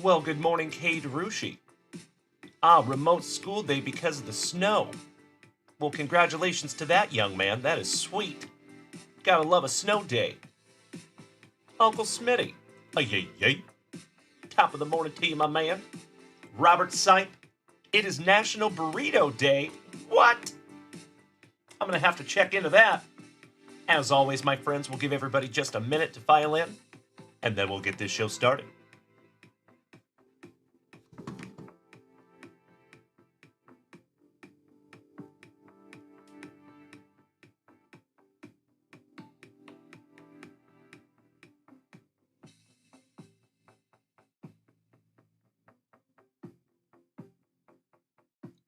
Well, good morning, Cade Rushi. Remote school day because of the snow. Well, congratulations to that young man. That is sweet. Gotta love a snow day. Uncle Smitty. Yay, yay. Top of the morning to you, my man. Robert Sipe. It is National Burrito Day. What? I'm gonna have to check into that. As always, my friends, we'll give everybody just a minute to file in, and then we'll get this show started.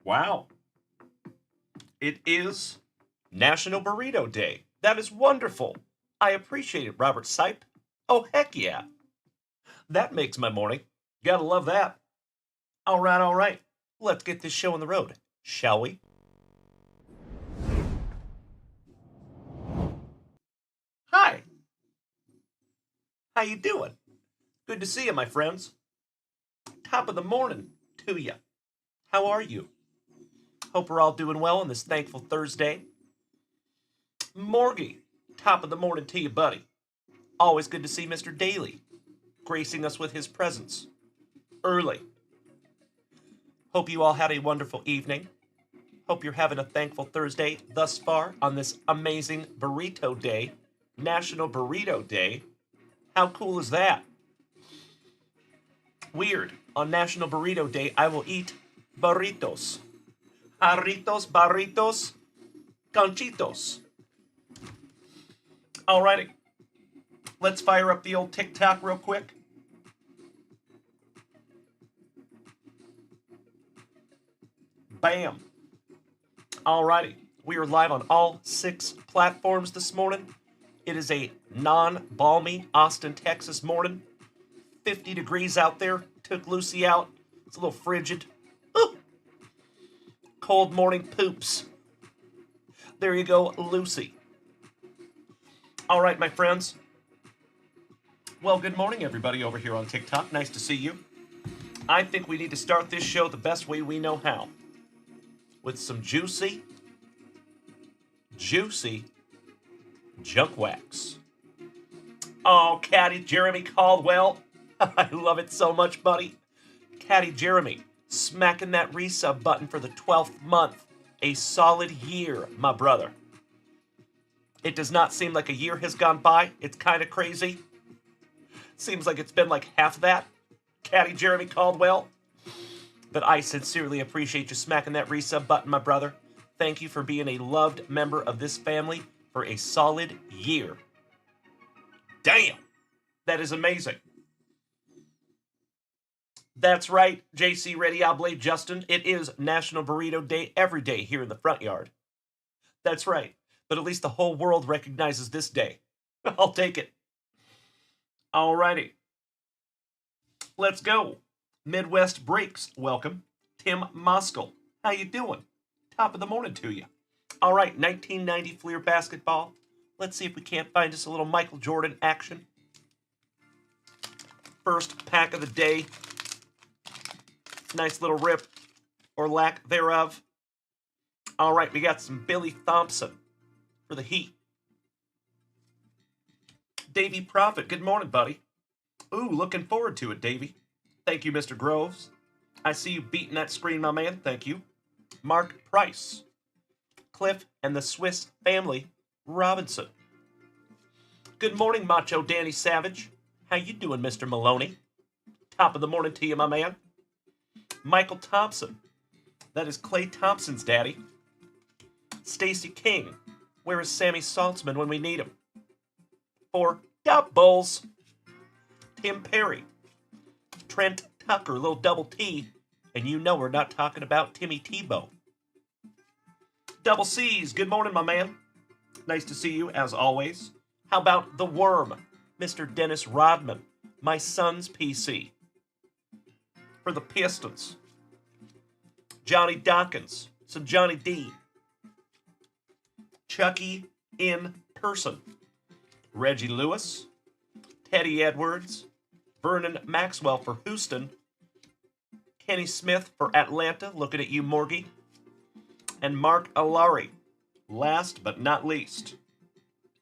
Wow. It is National Burrito Day. That is wonderful. I appreciate it, Robert Sipe. Oh, heck yeah. That makes my morning. Gotta love that. All right. Let's get this show on the road, shall we? Hi. How you doing? Good to see you, my friends. Top of the morning to you. How are you? Hope we're all doing well on this thankful Thursday. Morgie, top of the morning to you, buddy. Always good to see Mr. Daly, gracing us with his presence. Early. Hope you all had a wonderful evening. Hope you're having a thankful Thursday thus far on this amazing Burrito Day, National Burrito Day. How cool is that? Weird. On National Burrito Day, I will eat burritos. Jarritos, barritos, conchitos. Alrighty. Let's fire up the old TikTok real quick. Bam. Alrighty. We are live on all 6 platforms this morning. It is a non-balmy Austin, Texas morning. 50 degrees out there. Took Lucy out. It's a little frigid. Ooh. Cold morning poops. There you go, Lucy. All right, my friends. Well, good morning, everybody over here on TikTok. Nice to see you. I think we need to start this show the best way we know how. With some juicy junkwax. Oh, Caddy Jeremy Caldwell. I love it so much, buddy. Caddy Jeremy, smacking that resub button for the 12th month. A solid year, my brother. It does not seem like a year has gone by. It's kind of crazy. Seems like it's been like half that. Caddy Jeremy Caldwell. But I sincerely appreciate you smacking that resub button, my brother. Thank you for being a loved member of this family for a solid year. Damn! That is amazing. That's right, JC Rediable Justin. It is National Burrito Day every day here in the front yard. That's right. But at least the whole world recognizes this day. I'll take it. Alrighty. Let's go. Midwest Breaks, welcome. Tim Moskell, how you doing? Top of the morning to you. All right, 1990 Fleer basketball. Let's see if we can't find us a little Michael Jordan action. First pack of the day. Nice little rip, or lack thereof. All right, we got some Billy Thompson for the Heat. Davey Prophet, good morning, buddy. Ooh, looking forward to it, Davey. Thank you, Mr. Groves. I see you beating that screen, my man. Thank you. Mark Price. Cliff and the Swiss Family Robinson. Good morning, Macho Danny Savage. How you doing, Mr. Maloney? Top of the morning to you, my man. Michael Thompson. That is Clay Thompson's daddy. Stacy King. Where is Sammy Saltzman when we need him? For doubles. Tim Perry. Trent Tucker, little double T. And you know we're not talking about Timmy Tebow. Double C's, good morning, my man. Nice to see you, as always. How about the Worm, Mr. Dennis Rodman, my son's PC. For the Pistons. Johnny Dawkins, some Johnny D. Chucky in person. Reggie Lewis. Teddy Edwards. Vernon Maxwell for Houston. Kenny Smith for Atlanta, looking at you, Morgie. And Mark Alari, last but not least.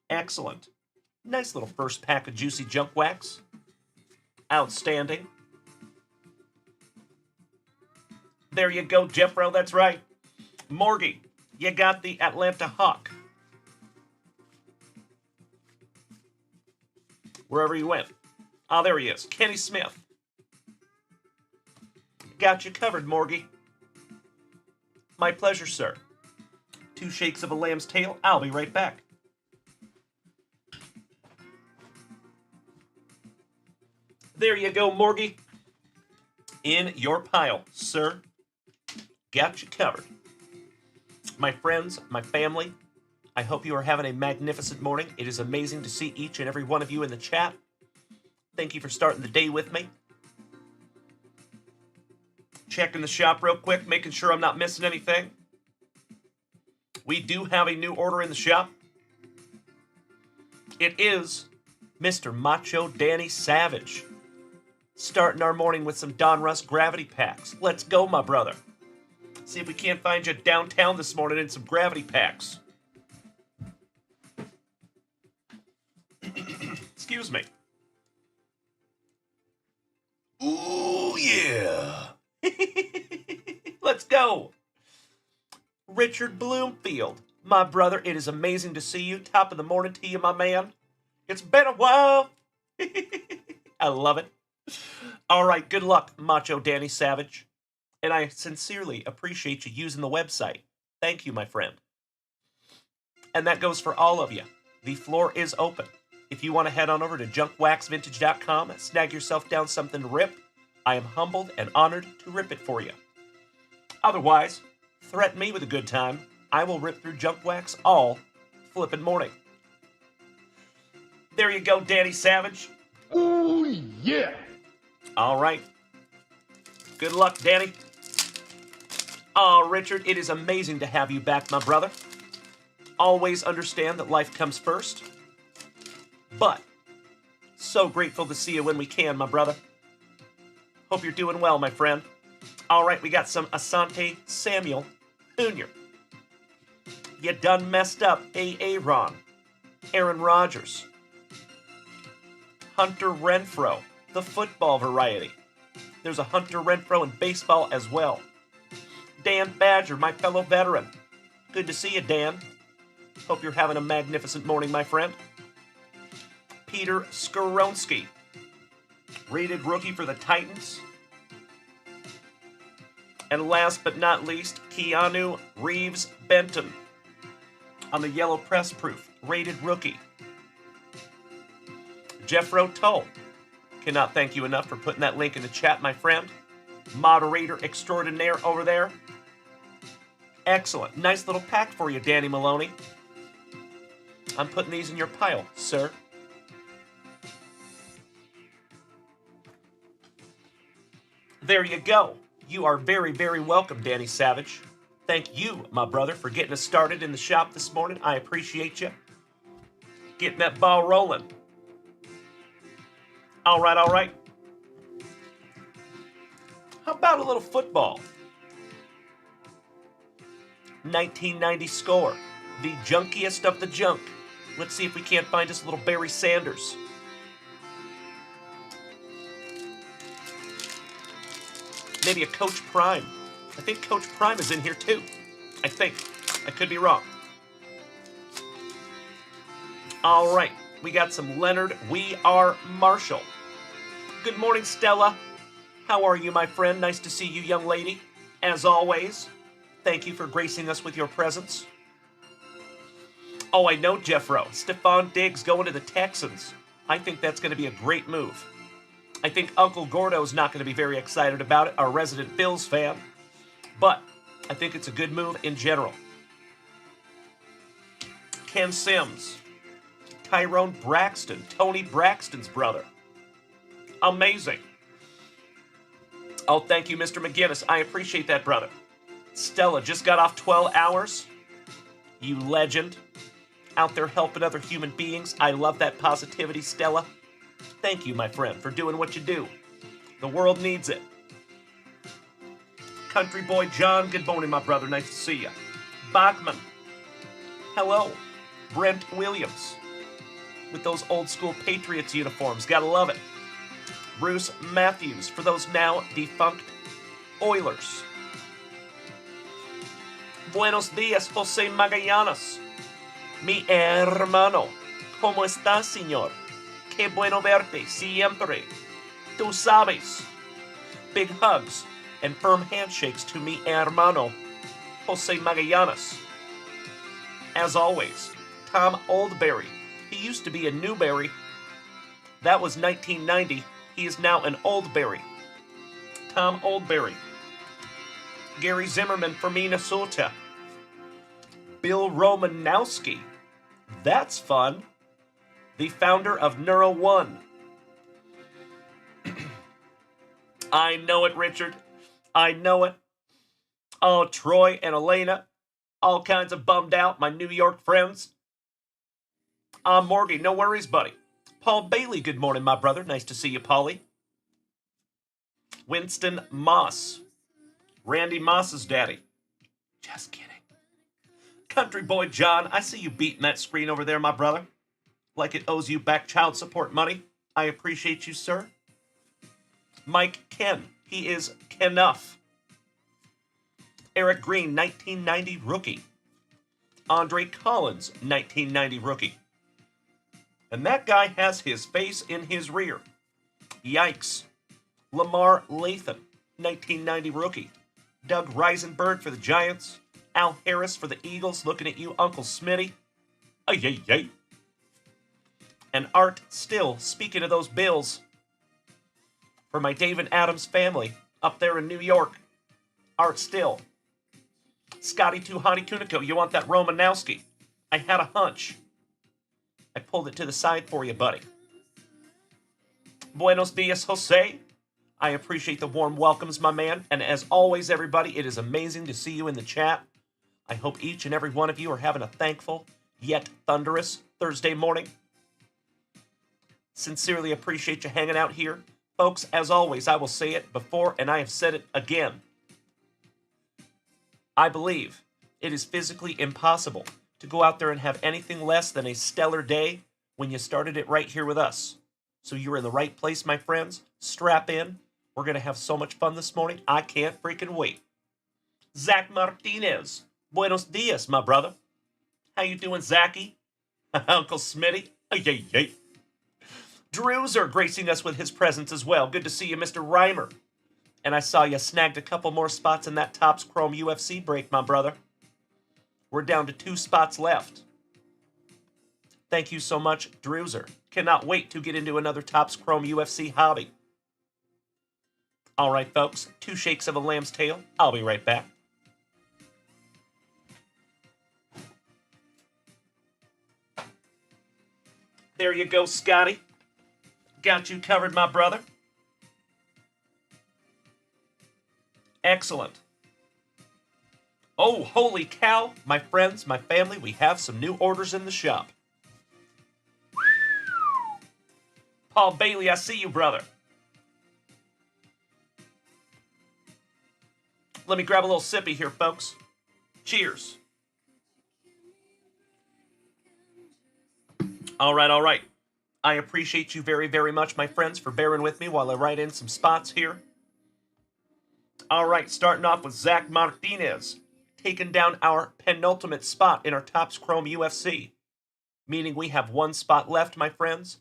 Excellent. Nice little first pack of juicy junk wax. Outstanding. There you go, Jeffro, that's right. Morgie, you got the Atlanta Hawk. Wherever he went. Ah, there he is. Kenny Smith. Got you covered, Morgie. My pleasure, sir. 2 shakes of a lamb's tail. I'll be right back. There you go, Morgie. In your pile, sir. Got you covered. My friends, my family, I hope you are having a magnificent morning. It is amazing to see each and every one of you in the chat. Thank you for starting the day with me. Checking the shop real quick, making sure I'm not missing anything. We do have a new order in the shop. It is Mr. Macho Danny Savage. Starting our morning with some Donruss Gravity Packs. Let's go, my brother. See if we can't find you downtown this morning in some Gravity Packs. Excuse me. Ooh, yeah. Let's go. Richard Bloomfield. My brother, it is amazing to see you. Top of the morning to you, my man. It's been a while. I love it. All right, good luck, Macho Danny Savage. And I sincerely appreciate you using the website. Thank you, my friend. And that goes for all of you. The floor is open. If you want to head on over to junkwaxvintage.com, snag yourself down something to rip, I am humbled and honored to rip it for you. Otherwise, threaten me with a good time. I will rip through junk wax all flippin' morning. There you go, Danny Savage. Oh, yeah. All right. Good luck, Danny. Oh, Richard, it is amazing to have you back, my brother. Always understand that life comes first. But so grateful to see you when we can, my brother. Hope you're doing well, my friend. All right, we got some Asante Samuel Jr. You done messed up, Aaron. Aaron Rodgers. Hunter Renfrow, the football variety. There's a Hunter Renfrow in baseball as well. Dan Badger, my fellow veteran. Good to see you, Dan. Hope you're having a magnificent morning, my friend. Peter Skoronsky, rated rookie for the Titans. And last but not least, Keanu Reeves Benton on the yellow press proof, rated rookie. Jeffro Tull, cannot thank you enough for putting that link in the chat, my friend. Moderator extraordinaire over there. Excellent. Nice little pack for you, Danny Maloney. I'm putting these in your pile, sir. There you go. You are very, very welcome, Danny Savage. Thank you, my brother, for getting us started in the shop this morning. I appreciate you. Getting that ball rolling. All right, all right. How about a little football? 1990 score. The junkiest of the junk. Let's see if we can't find us a little Barry Sanders. Maybe a Coach Prime. I think Coach Prime is in here too. I think. I could be wrong. All right. We got some Leonard We Are Marshall. Good morning, Stella. How are you, my friend? Nice to see you, young lady. As always, thank you for gracing us with your presence. Oh, I know, Jeffro. Stephon Diggs going to the Texans. I think that's going to be a great move. I think Uncle Gordo's not going to be very excited about it, our resident Bills fan. But I think it's a good move in general. Ken Sims. Tyrone Braxton. Tony Braxton's brother. Amazing. Oh, thank you, Mr. McGinnis. I appreciate that, brother. Stella just got off 12 hours. You legend. Out there helping other human beings. I love that positivity, Stella. Thank you, my friend, for doing what you do. The world needs it. Country Boy John, good morning, my brother. Nice to see you. Bachman, hello. Brent Williams, with those old school Patriots uniforms. Gotta love it. Bruce Matthews, for those now defunct Oilers. Buenos días, José Magallanes. Mi hermano, ¿cómo estás, señor? Qué bueno verte siempre. Tú sabes. Big hugs and firm handshakes to mi hermano, José Magallanes. As always, Tom Oldberry. He used to be a Newberry. That was 1990. He is now an Oldberry. Tom Oldberry. Gary Zimmerman from Minnesota. Bill Romanowski. That's fun. The founder of Neuro One. I know it, Richard. I know it. Oh, Troy and Elena. All kinds of bummed out, my New York friends. Morgie, no worries, buddy. Paul Bailey, good morning, my brother. Nice to see you, Paulie. Winston Moss. Randy Moss's daddy. Just kidding. Country Boy John, I see you beating that screen over there, my brother. Like it owes you back child support money. I appreciate you, sir. Mike Ken. He is Kenuff. Eric Green, 1990 rookie. Andre Collins, 1990 rookie. And that guy has his face in his rear. Yikes. Lamar Lathan, 1990 rookie. Doug Reisenberg for the Giants. Al Harris for the Eagles. Looking at you, Uncle Smitty. Ay, ay, ay. And Art Still, speaking of those Bills, for my David Adams family up there in New York. Art Still. Scotty Tuhani Kuniko, you want that Romanowski? I had a hunch. I pulled it to the side for you, buddy. Buenos dias, Jose. I appreciate the warm welcomes, my man. And as always, everybody, it is amazing to see you in the chat. I hope each and every one of you are having a thankful, yet thunderous Thursday morning. Sincerely appreciate you hanging out here. Folks, as always, I will say it before, and I have said it again. I believe it is physically impossible to go out there and have anything less than a stellar day when you started it right here with us. So you're in the right place, my friends. Strap in. We're going to have so much fun this morning. I can't freaking wait. Zach Martinez. Buenos dias, my brother. How you doing, Zachy? Uncle Smitty? Yay, yay. Drews are gracing us with his presence as well. Good to see you, Mr. Reimer. And I saw you snagged a couple more spots in that Topps Chrome UFC break, my brother. We're down to 2 spots left. Thank you so much, Drewser. Cannot wait to get into another Topps Chrome UFC hobby. All right, folks. 2 shakes of a lamb's tail. I'll be right back. There you go, Scotty. Got you covered, my brother. Excellent. Oh, holy cow. My friends, my family, we have some new orders in the shop. Paul Bailey, I see you, brother. Let me grab a little sippy here, folks. Cheers. All right. I appreciate you very, very much, my friends, for bearing with me while I write in some spots here. All right, starting off with Zach Martinez, taking down our penultimate spot in our Topps Chrome UFC, meaning we have 1 spot left, my friends.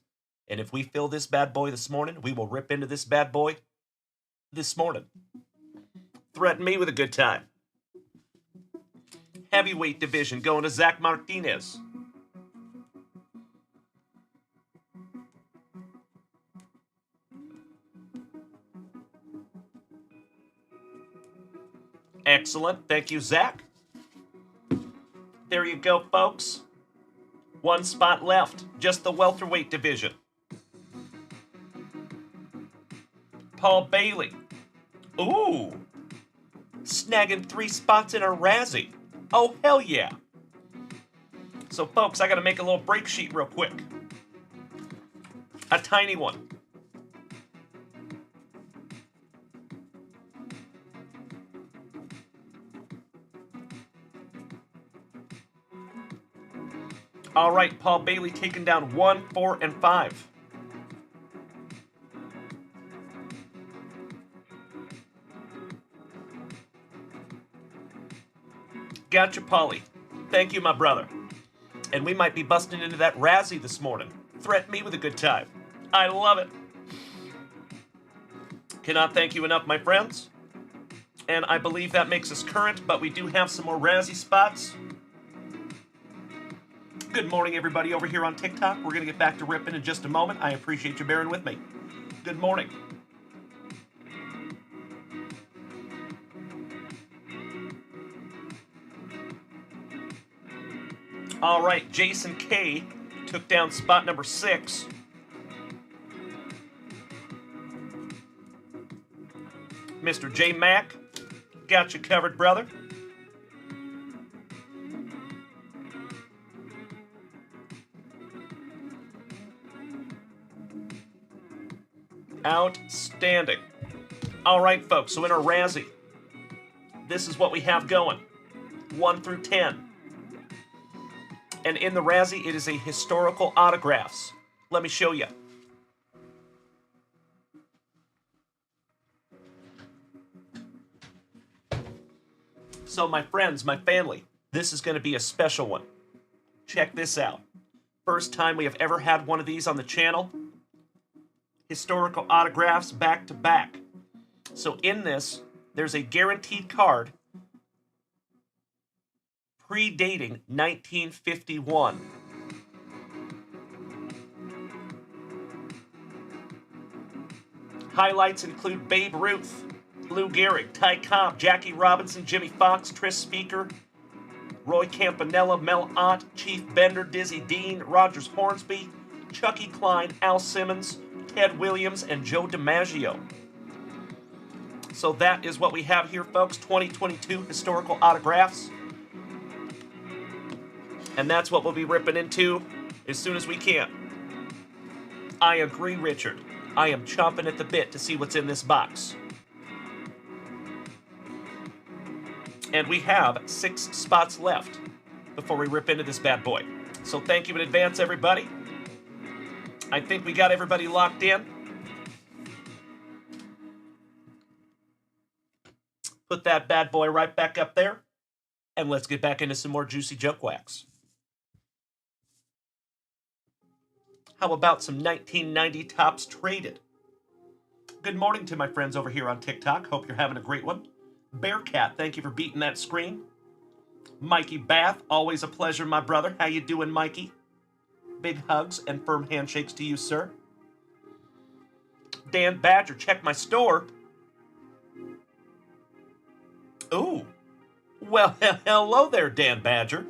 And if we fill this bad boy this morning, we will rip into this bad boy this morning. Threaten me with a good time. Heavyweight division going to Zach Martinez. Excellent. Thank you, Zach. There you go, folks. 1 spot left. Just the welterweight division. Paul Bailey. Ooh. Snagging 3 spots in a Razzie. Oh, hell yeah. So, folks, I got to make a little break sheet real quick. A tiny one. All right, Paul Bailey taking down 1, 4, and 5. Gotcha, Paulie. Thank you, my brother. And we might be busting into that Razzie this morning. Threaten me with a good time. I love it. Cannot thank you enough, my friends. And I believe that makes us current, but we do have some more Razzie spots. Good morning, everybody over here on TikTok. We're going to get back to ripping in just a moment. I appreciate you bearing with me. Good morning. All right, Jason K took down spot number 6. Mr. J Mac, got you covered, brother. Outstanding. All right, folks, so in our Razzie, this is what we have going. 1 through 10. And in the Razzie, it is a historical autographs. Let me show you. So my friends, my family, this is going to be a special one. Check this out. First time we have ever had one of these on the channel. Historical autographs back to back. So in this, there's a guaranteed card predating 1951. Highlights include Babe Ruth, Lou Gehrig, Ty Cobb, Jackie Robinson, Jimmy Fox, Tris Speaker, Roy Campanella, Mel Ott, Chief Bender, Dizzy Dean, Rogers Hornsby, Chucky Klein, Al Simmons, Ted Williams, and Joe DiMaggio. So that is what we have here, folks. 2022 historical autographs. And that's what we'll be ripping into as soon as we can. I agree, Richard. I am chomping at the bit to see what's in this box. And we have 6 spots left before we rip into this bad boy. So thank you in advance, everybody. I think we got everybody locked in. Put that bad boy right back up there. And let's get back into some more juicy junk wax. How about some 1990 Topps Traded? Good morning to my friends over here on TikTok. Hope you're having a great one. Bearcat, thank you for beating that screen. Mikey Bath, always a pleasure, my brother. How you doing, Mikey? Big hugs and firm handshakes to you, sir. Dan Badger, check my store. Ooh. Well, hello there, Dan Badger.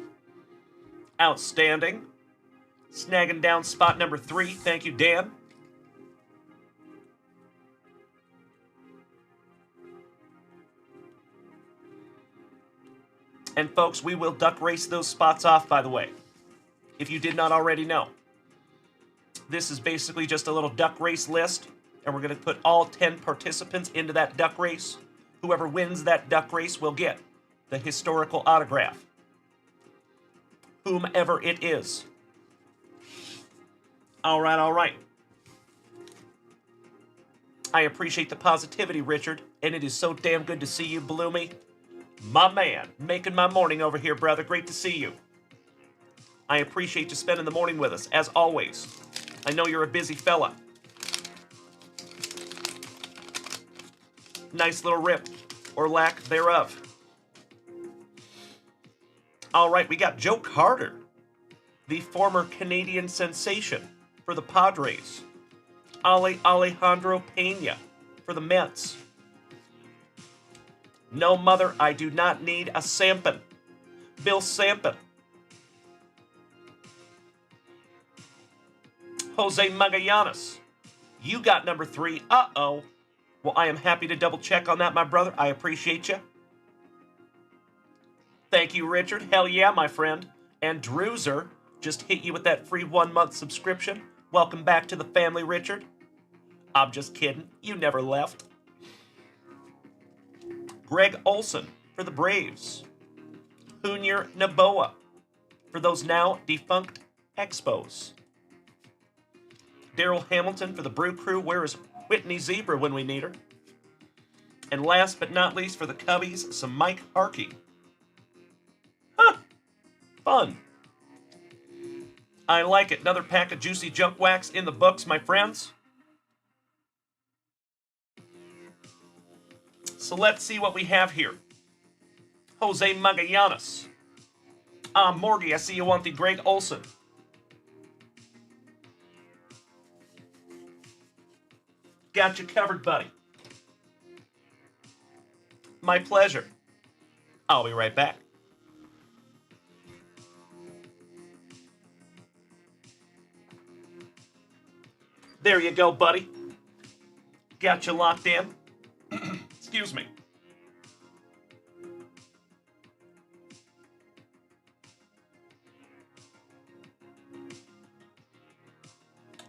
Outstanding. Snagging down spot number 3. Thank you, Dan. And folks, we will duck race those spots off, by the way, if you did not already know. This is basically just a little duck race list, and we're going to put all 10 participants into that duck race. Whoever wins that duck race will get the historical autograph, whomever it is. All right, all right. I appreciate the positivity, Richard, and it is so damn good to see you, Bloomy. My man, making my morning over here, brother. Great to see you. I appreciate you spending the morning with us, as always. I know you're a busy fella. Nice little rip, or lack thereof. All right, we got Joe Carter, the former Canadian sensation for the Padres. Alejandro Pena for the Mets. No, mother, I do not need a Sampin. Bill Sampin. Jose Magallanes. You got number 3. Uh-oh. Well, I am happy to double check on that, my brother. I appreciate you. Thank you, Richard. Hell yeah, my friend. And Drewzer just hit you with that free 1-month subscription. Welcome back to the family, Richard. I'm just kidding. You never left. Greg Olson for the Braves. Junior Naboa for those now defunct Expos. Daryl Hamilton for the Brew Crew. Where is Whitney Zebra when we need her? And last but not least for the Cubbies, some Mike Harkey. Huh. Fun. I like it. Another pack of juicy junk wax in the books, my friends. So let's see what we have here. Jose Magallanes. Morgie, I see you want the Greg Olson. Got you covered, buddy. My pleasure. I'll be right back. There you go, buddy. Got you locked in. Excuse me.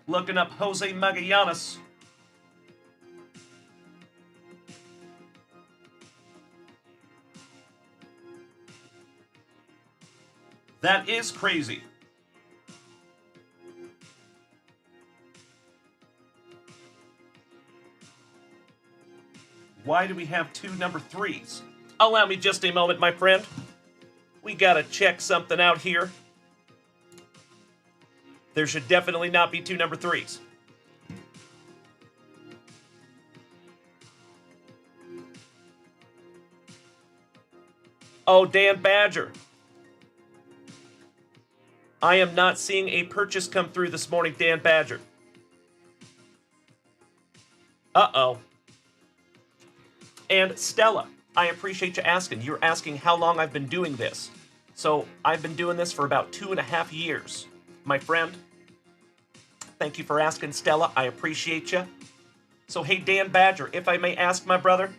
Looking up Jose Magallanes. That is crazy. Why do we have two number 3s? Allow me just a moment, my friend. We gotta check something out here. There should definitely not be two number 3s. Oh, Dan Badger. I am not seeing a purchase come through this morning, Dan Badger. Uh-oh. And Stella, I appreciate you asking. You're asking how long I've been doing this. So I've been doing this for about 2.5 years. My friend, thank you for asking, Stella. I appreciate you. So hey, Dan Badger, if I may ask, my brother.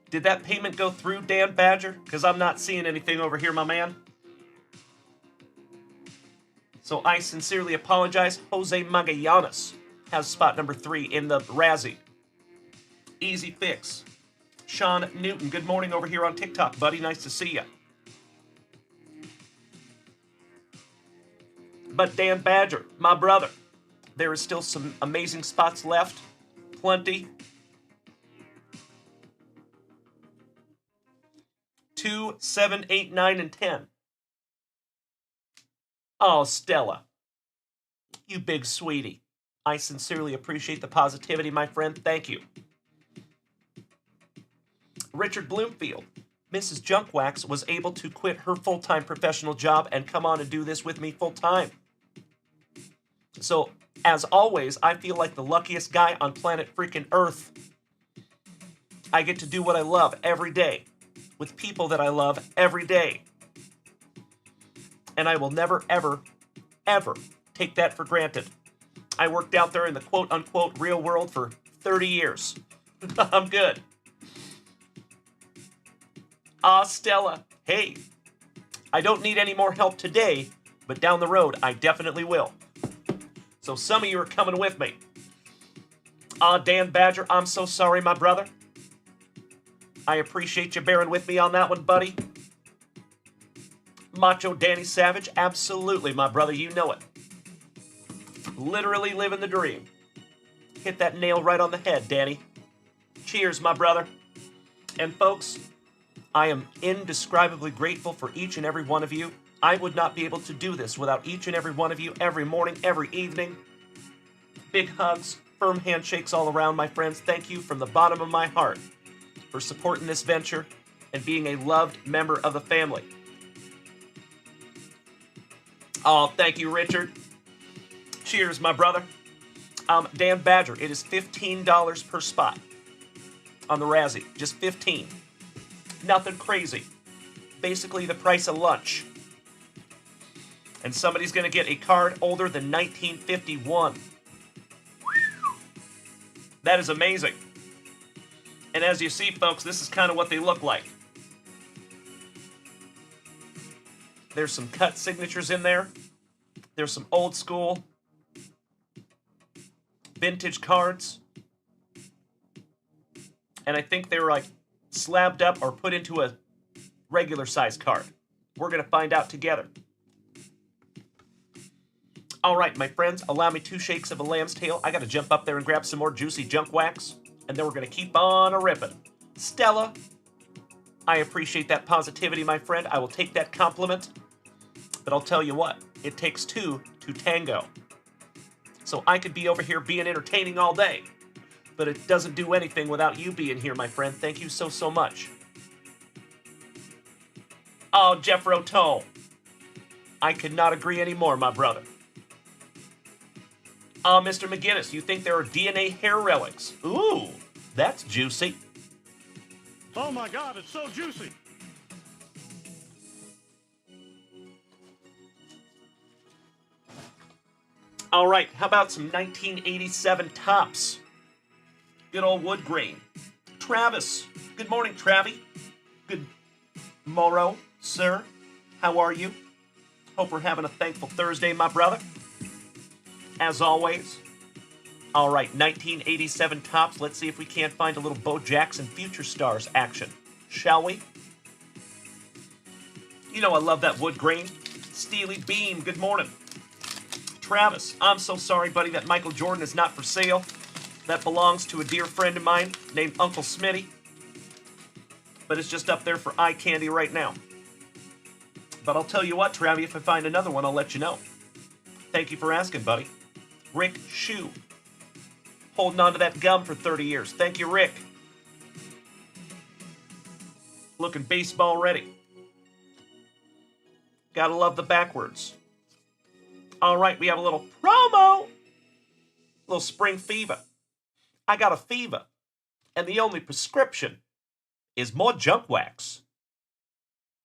Did that payment go through, Dan Badger? Because I'm not seeing anything over here, my man. So I sincerely apologize. Jose Magallanes has spot number 3 in the Razzie. Easy fix. Sean Newton, good morning over here on TikTok, buddy. Nice to see you. But Dan Badger, my brother, there is still some amazing spots left. Plenty. 2, 7, 8, 9, and 10. Oh, Stella. You big sweetie. I sincerely appreciate the positivity, my friend. Thank you. Richard Bloomfield. Mrs. Junkwax was able to quit her full-time professional job and come on and do this with me full-time. So, as always, I feel like the luckiest guy on planet freaking Earth. I get to do what I love every day with people that I love every day. And I will never, ever, ever take that for granted. I worked out there in the quote-unquote real world for 30 years. I'm good. Stella, hey, I don't need any more help today, but down the road, I definitely will. So some of you are coming with me. Dan Badger, I'm so sorry, my brother. I appreciate you bearing with me on that one, buddy. Macho Danny Savage, absolutely, my brother, you know it. Literally living the dream. Hit that nail right on the head, Danny. Cheers, my brother. And folks, I am indescribably grateful for each and every one of you. I would not be able to do this without each and every one of you every morning, every evening. Big hugs, firm handshakes all around, my friends. Thank you from the bottom of my heart for supporting this venture and being a loved member of the family. Oh, thank you, Richard. Cheers, my brother. Dan Badger, it is $15 per spot on the Razzie. Just 15. Nothing crazy. Basically the price of lunch. And somebody's going to get a card older than 1951. That is amazing. And as you see, folks, this is kind of what they look like. There's some cut signatures in there. There's some old school. vintage cards. And I think they were like slabbed up or put into a regular size card. We're going to find out together. All right, my friends, allow me 2 shakes of a lamb's tail. I got to jump up there and grab some more juicy junk wax, and then we're going to keep on a-ripping. Stella, I appreciate that positivity, my friend. I will take that compliment. But I'll tell you what, it takes 2 to tango. So I could be over here being entertaining all day, but it doesn't do anything without you being here, my friend. Thank you so, so much. Oh, Jeff Rotel, I could not agree anymore, my brother. Mr. McGinnis, you think there are DNA hair relics? Ooh, that's juicy. Oh my God, it's so juicy. All right, how about some 1987 tops? Good old wood grain. Travis, good morning, Travie. Good morrow, sir. How are you? Hope we're having a thankful Thursday, my brother. As always. All right, 1987 tops. Let's see if we can't find a little Bo Jackson Future Stars action, shall we? You know I love that wood grain. Steely Beam, good morning. Travis, I'm so sorry, buddy, that Michael Jordan is not for sale. That belongs to a dear friend of mine named Uncle Smitty. But it's just up there for eye candy right now. But I'll tell you what, Travis, if I find another one, I'll let you know. Thank you for asking, buddy. Rick Shue. Holding on to that gum for 30 years. Thank you, Rick. Looking baseball ready. Gotta love the backwards. All right, we have a little promo. A little spring fever. I got a fever. And the only prescription is more junk wax.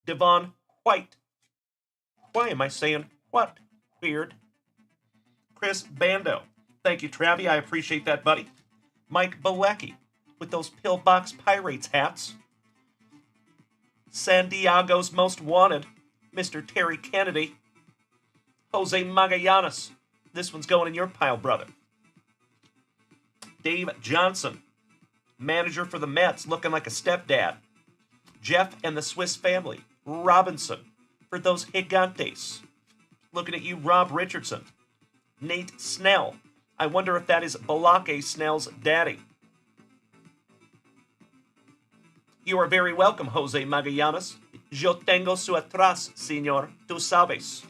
Devon White. Why am I saying what? Weird. Chris Bando. Thank you, Travie. I appreciate that, buddy. Mike Balecki with those Pillbox Pirates hats. San Diego's Most Wanted, Mr. Terry Kennedy. Jose Magallanes. This one's going in your pile, brother. Dave Johnson, manager for the Mets, looking like a stepdad. Jeff and the Swiss Family. Robinson for those Gigantes. Looking at you, Rob Richardson. Nate Snell. I wonder if that is Balake Snell's daddy. You are very welcome, Jose Magallanes. Yo tengo su atrás, señor. Tú sabes.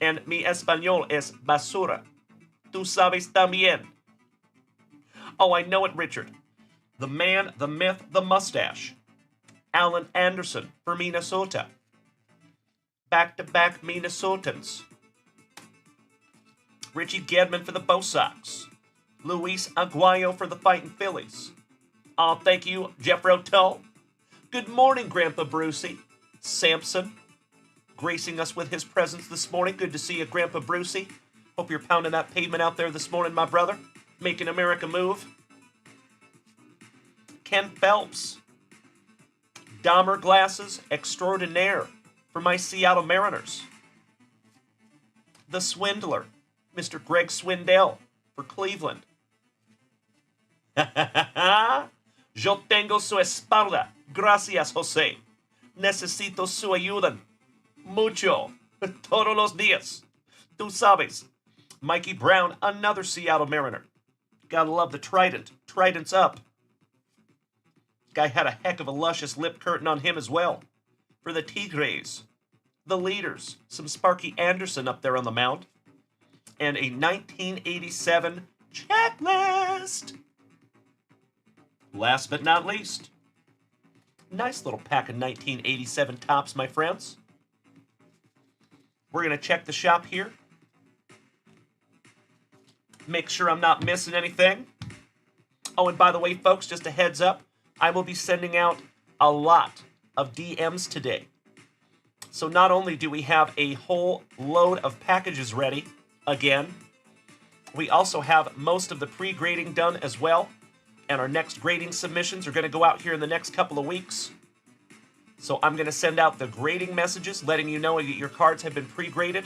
And mi español es basura. Tú sabes también. Oh, I know it, Richard. The man, the myth, the mustache. Alan Anderson for Minnesota. Back-to-back Minnesotans. Richie Gedman for the Bo Sox. Luis Aguayo for the Fighting Phillies. Oh, thank you, Jeff Rotel. Good morning, Grandpa Brucey. Sampson, gracing us with his presence this morning. Good to see you, Grandpa Brucey. Hope you're pounding that pavement out there this morning, my brother. Making America move. Ken Phelps. Dahmer glasses extraordinaire for my Seattle Mariners. The Swindler, Mr. Greg Swindell for Cleveland. Yo tengo su espalda. Gracias, Jose. Necesito su ayuda. Mucho. Todos los días. Tú sabes. Mikey Brown, another Seattle Mariner. Gotta love the Trident. Trident's up. Guy had a heck of a luscious lip curtain on him as well. For the Tigres. The leaders. Some Sparky Anderson up there on the mound. And a 1987 checklist. Last but not least. Nice little pack of 1987 tops, my friends. We're going to check the shop here. Make sure I'm not missing anything. Oh, and by the way, folks, just a heads up. I will be sending out a lot of DMs today. So not only do we have a whole load of packages ready, again, we also have most of the pre-grading done as well. And our next grading submissions are going to go out here in the next couple of weeks. So I'm going to send out the grading messages letting you know that your cards have been pre-graded.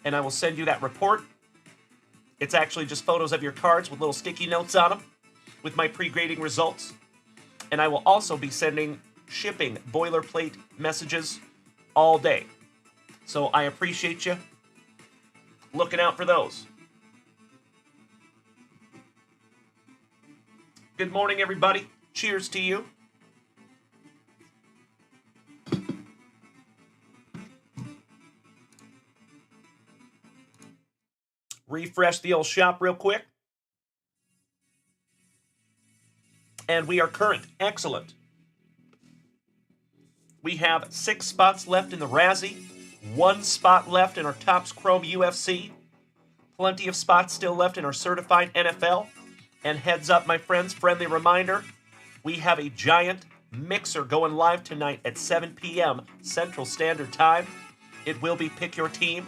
And I will send you that report. It's actually just photos of your cards with little sticky notes on them with my pre-grading results. And I will also be shipping boilerplate messages all day. So I appreciate you looking out for those. Good morning, everybody. Cheers to you. Refresh the old shop real quick. And we are current. Excellent. We have 6 spots left in the Razzie, 1 spot left in our Topps Chrome UFC, plenty of spots still left in our Certified NFL, and heads up, my friends, friendly reminder, we have a giant mixer going live tonight at 7 p.m. Central Standard Time. It will be Pick Your Team.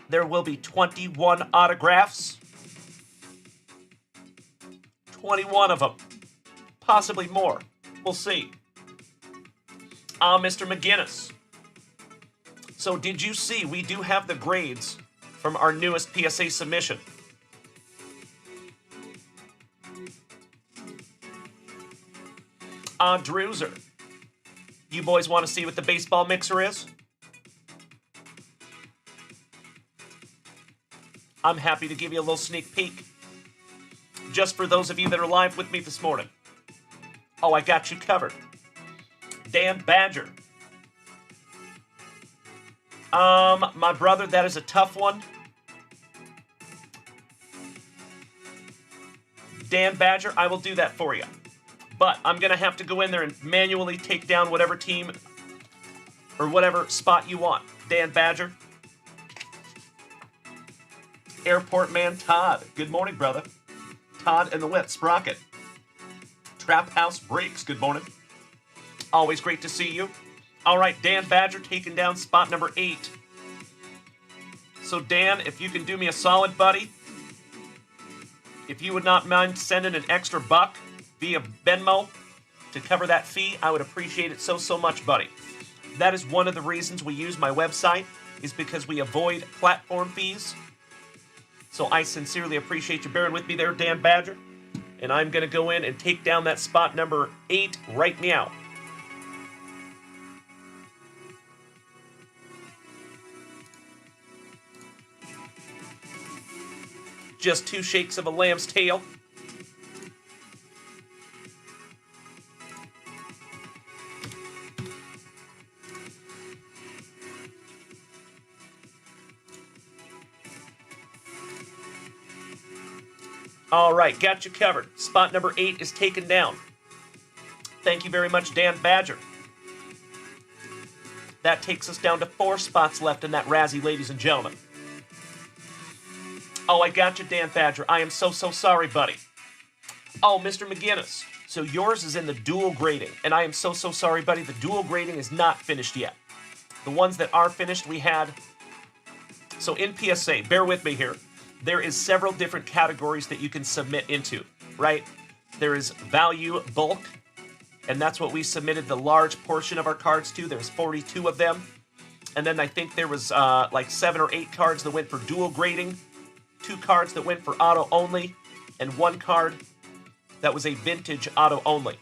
There will be 21 autographs. 21 of them. Possibly more. We'll see. Mr. McGinnis. So did you see we do have the grades from our newest PSA submission? Drewser. You boys want to see what the baseball mixer is? I'm happy to give you a little sneak peek. Just for those of you that are live with me this morning. Oh, I got you covered. Dan Badger. My brother, that is a tough one. Dan Badger, I will do that for you. But I'm going to have to go in there and manually take down whatever team or whatever spot you want. Dan Badger. Airport Man Todd. Good morning, brother. Todd and the Wet Sprocket. Trap House Breaks. Good morning. Always great to see you. All right, Dan Badger taking down spot number 8. So, Dan, if you can do me a solid, buddy, if you would not mind sending an extra buck via Venmo to cover that fee, I would appreciate it so much, buddy. That is one of the reasons we use my website, is because we avoid platform fees. So I sincerely appreciate you bearing with me there, Dan Badger. And I'm going to go in and take down that spot number 8 right now. Just 2 shakes of a lamb's tail. All right, got you covered. Spot number 8 is taken down. Thank you very much, Dan Badger. That takes us down to 4 spots left in that Razzie, ladies and gentlemen. Oh, I got you, Dan Badger. I am so sorry, buddy. Oh, Mr. McGinnis. So yours is in the dual grading, and I am so sorry, buddy. The dual grading is not finished yet. The ones that are finished, we had... So in PSA, bear with me here. There is several different categories that you can submit into, right? There is value bulk, and that's what we submitted the large portion of our cards to. There's 42 of them. And then I think there was like 7 or 8 cards that went for dual grading, 2 cards that went for auto only, and 1 card that was a vintage auto only.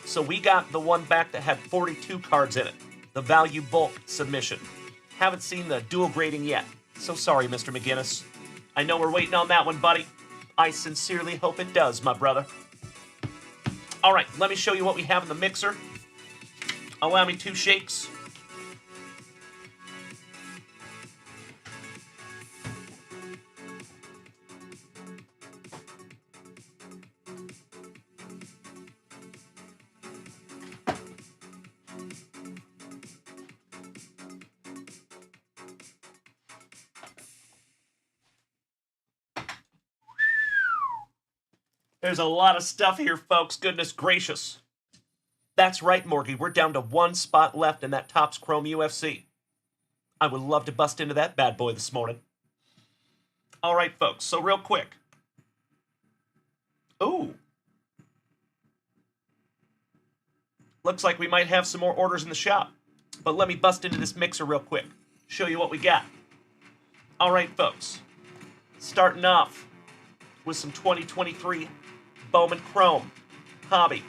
So we got the one back that had 42 cards in it, the value bulk submission. Haven't seen the dual grading yet. So sorry, Mr. McGinnis. I know we're waiting on that one, buddy. I sincerely hope it does, my brother. All right, let me show you what we have in the mixer. Allow me 2 shakes. There's a lot of stuff here, folks. Goodness gracious. That's right, Morgie. We're down to 1 spot left in that Topps Chrome UFC. I would love to bust into that bad boy this morning. All right, folks. So real quick. Ooh. Looks like we might have some more orders in the shop. But let me bust into this mixer real quick. Show you what we got. All right, folks. Starting off with some 2023 Bowman Chrome Hobby.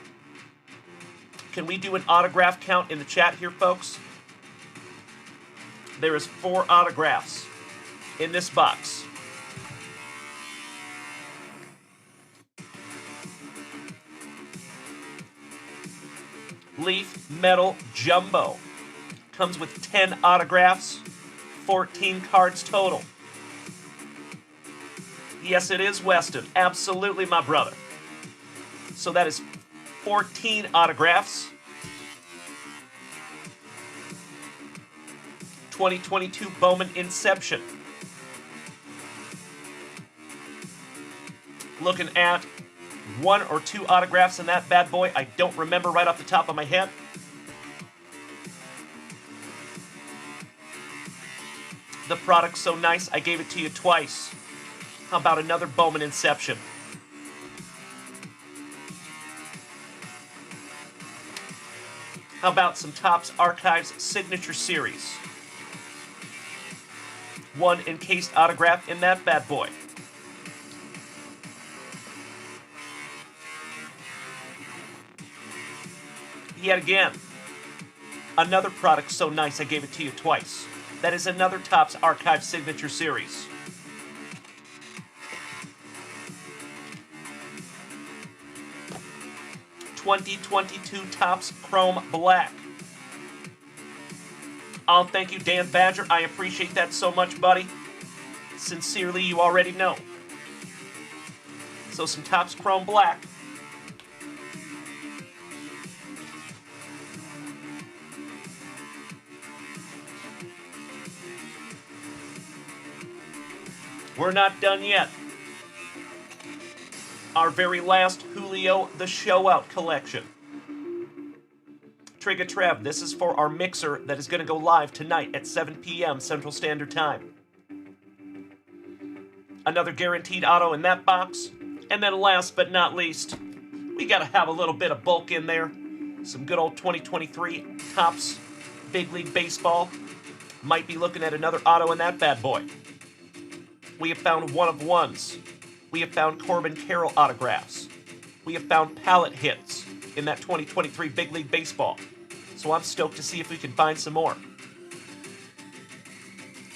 Can we do an autograph count in the chat here, folks? There is 4 autographs in this box. Leaf Metal Jumbo. Comes with 10 autographs, 14 cards total. Yes, it is Weston. Absolutely, my brother. So that is 14 autographs. 2022 Bowman Inception. Looking at 1 or 2 autographs in that bad boy. I don't remember right off the top of my head. The product's so nice, I gave it to you twice. How about another Bowman Inception? How about some Topps Archives Signature Series? 1 encased autograph in that bad boy. Yet again, another product so nice I gave it to you twice. That is another Topps Archive Signature Series. '22 Topps Chrome Black. Oh, thank you, Dan Badger. I appreciate that so much, buddy. Sincerely, you already know. So some Topps Chrome Black. We're not done yet. Our very last Julio the Show Out collection. Trigger Trev, this is for our mixer that is going to go live tonight at 7 p.m. Central Standard Time. Another guaranteed auto in that box. And then last but not least, we got to have a little bit of bulk in there. Some good old 2023 Topps Big League Baseball. Might be looking at another auto in that bad boy. We have found one of ones. We have found Corbin Carroll autographs. We have found palette hits in that 2023 Big League Baseball. So I'm stoked to see if we can find some more.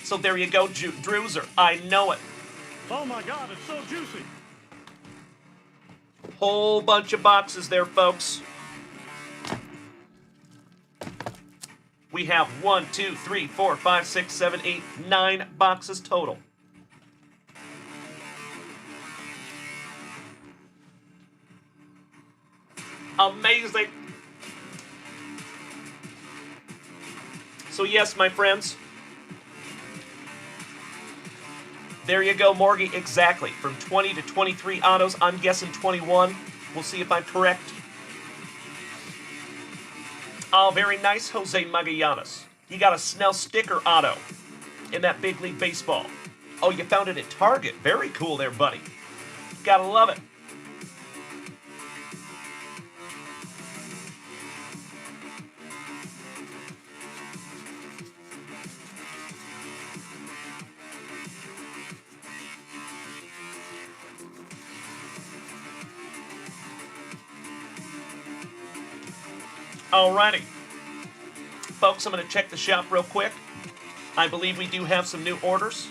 So there you go, Drewzer. I know it. Oh my God, it's so juicy. Whole bunch of boxes there, folks. We have 1, 2, 3, 4, 5, 6, 7, 8, 9 boxes total. Amazing. So yes, my friends, there you go, Morgie. Exactly. From 20 to 23 autos. I'm guessing 21. We'll see if I'm correct. Oh, very nice, Jose Magallanes. You got a Snell sticker auto in that Big League Baseball. Oh, you found it at Target. Very cool there, buddy. Gotta love it. Alrighty. Folks, I'm going to check the shop real quick. I believe we do have some new orders.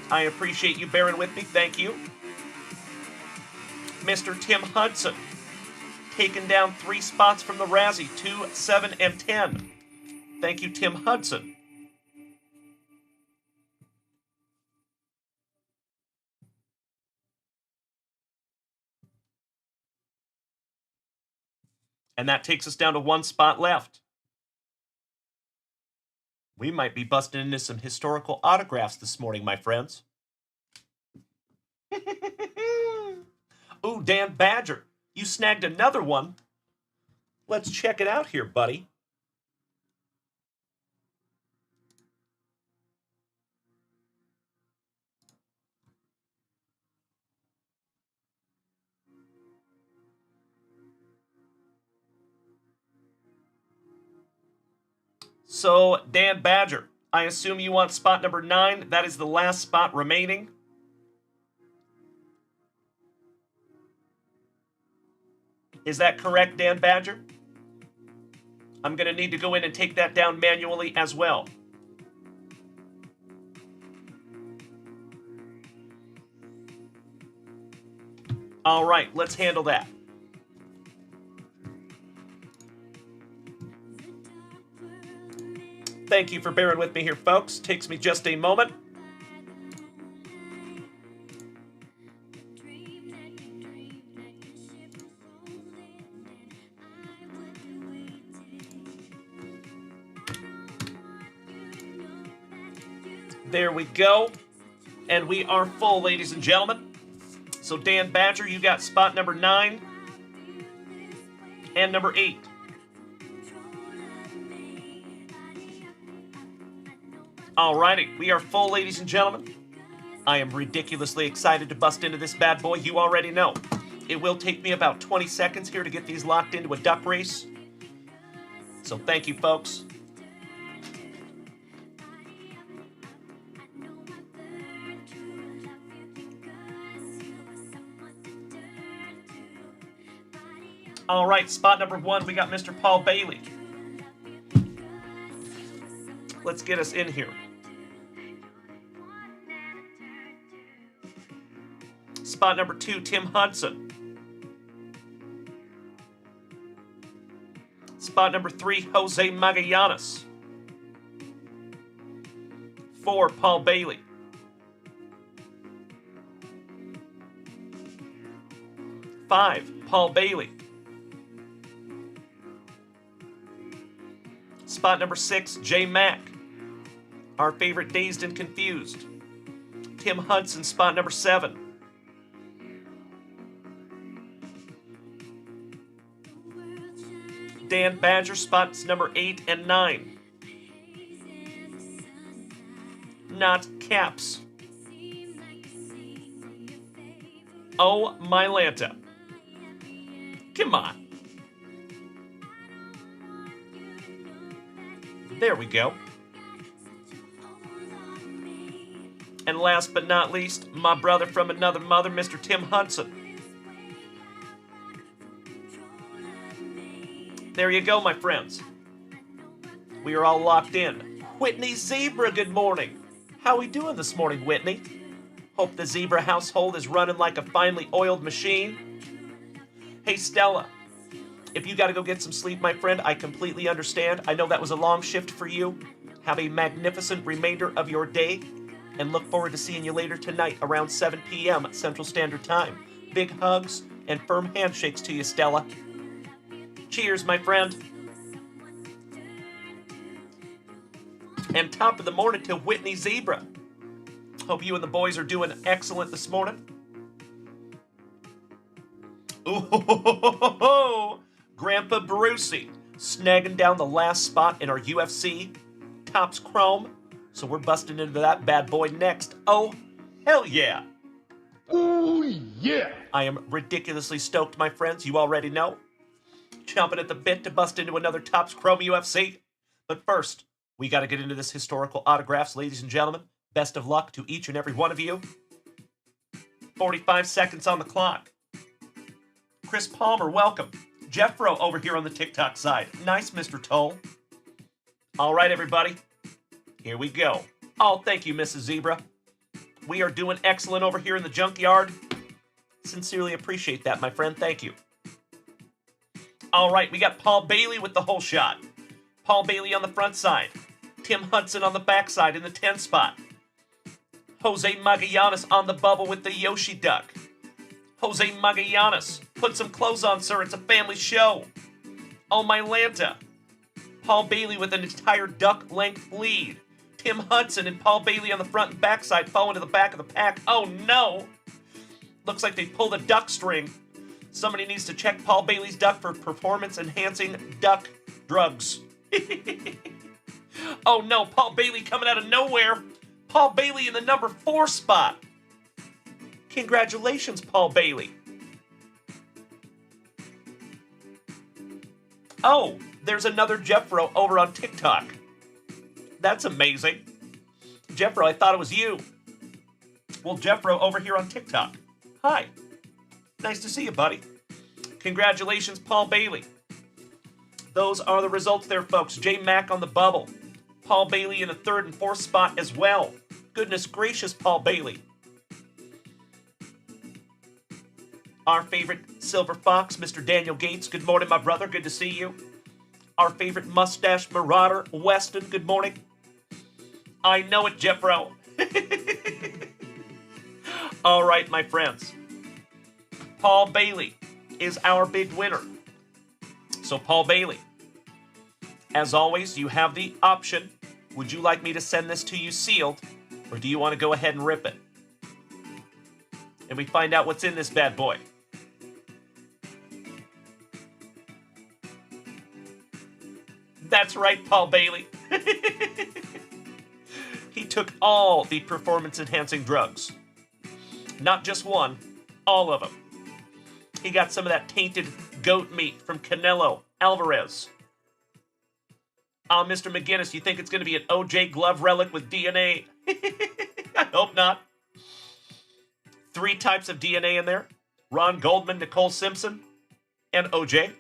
I appreciate you bearing with me. Thank you. Mr. Tim Hudson, taking down 3 spots from the Razzie, 2, 7, and 10. Thank you, Tim Hudson. And that takes us down to 1 spot left. We might be busting into some historical autographs this morning, my friends. Ooh, Dan Badger, you snagged another one. Let's check it out here, buddy. So, Dan Badger, I assume you want spot number 9. That is the last spot remaining. Is that correct, Dan Badger? I'm going to need to go in and take that down manually as well. All right, let's handle that. Thank you for bearing with me here, folks. Takes me just a moment. There we go. And we are full, ladies and gentlemen. So Dan Badger, you got spot number 9 and number 8. Alrighty, we are full, ladies and gentlemen. I am ridiculously excited to bust into this bad boy. You already know. It will take me about 20 seconds here to get these locked into a duck race. So thank you, folks. All right, spot number 1, we got Mr. Paul Bailey. Let's get us in here. Spot number 2, Tim Hudson. Spot number 3, Jose Magallanes. 4, Paul Bailey. 5, Paul Bailey. Spot number 6, J Mack. Our favorite Dazed and Confused. Tim Hudson, spot number 7. Dan Badger, spots number 8 and 9. Not Caps. Oh, my Lanta. Come on. There we go. And last but not least, my brother from another mother, Mr. Tim Hudson. There you go, my friends. We are all locked in. Whitney Zebra, good morning. How we doing this morning, Whitney? Hope the Zebra household is running like a finely oiled machine. Hey, Stella. If you got to go get some sleep, my friend, I completely understand. I know that was a long shift for you. Have a magnificent remainder of your day, and look forward to seeing you later tonight around 7 p.m. Central Standard Time. Big hugs and firm handshakes to you, Stella. Cheers, my friend. And top of the morning to Whitney Zebra. Hope you and the boys are doing excellent this morning. Ooh, Grandpa Brucey snagging down the last spot in our UFC Topps Chrome. So we're busting into that bad boy next. Oh, hell yeah. Ooh, yeah. I am ridiculously stoked, my friends. You already know. Chomping at the bit to bust into another Topps Chrome UFC. But first, we got to get into this historical autographs, ladies and gentlemen. Best of luck to each and every one of you. 45 seconds on the clock. Chris Palmer, welcome. Jeffro over here on the TikTok side. Nice, Mr. Toll. All right, everybody. Here we go. Oh, thank you, Mrs. Zebra. We are doing excellent over here in the junkyard. Sincerely appreciate that, my friend. Thank you. All right, we got Paul Bailey with the whole shot. Paul Bailey on the front side. Tim Hudson on the back side in the 10 spot. Jose Magallanes on the bubble with the Yoshi duck. Jose Magallanes, put some clothes on, sir. It's a family show. Oh, my Lanta. Paul Bailey with an entire duck-length lead. Tim Hudson and Paul Bailey on the front and back side falling to the back of the pack. Oh, no. Looks like they pulled a duck string. Somebody needs to check Paul Bailey's duck for performance-enhancing duck drugs. Oh, no. Paul Bailey coming out of nowhere. Paul Bailey in the number 4 spot. Congratulations, Paul Bailey. Oh, there's another Jeffro over on TikTok. That's amazing. Jeffro, I thought it was you. Well, Jeffro over here on TikTok. Hi. Nice to see you, buddy. Congratulations, Paul Bailey. Those are the results there, folks. J Mac on the bubble. Paul Bailey in the 3rd and 4th spot as well. Goodness gracious, Paul Bailey. Our favorite Silver Fox, Mr. Daniel Gates. Good morning, my brother. Good to see you. Our favorite Mustache Marauder, Weston. Good morning. I know it, Jeffro. All right, my friends. Paul Bailey is our big winner. So, Paul Bailey, as always, you have the option. Would you like me to send this to you sealed, or do you want to go ahead and rip it? And we find out what's in this bad boy. That's right, Paul Bailey. He took all the performance-enhancing drugs. Not just one, all of them. He got some of that tainted goat meat from Canelo Alvarez. Mr. McGinnis, you think it's going to be an OJ glove relic with DNA? I hope not. 3 types of DNA in there. Ron Goldman, Nicole Simpson, and OJ.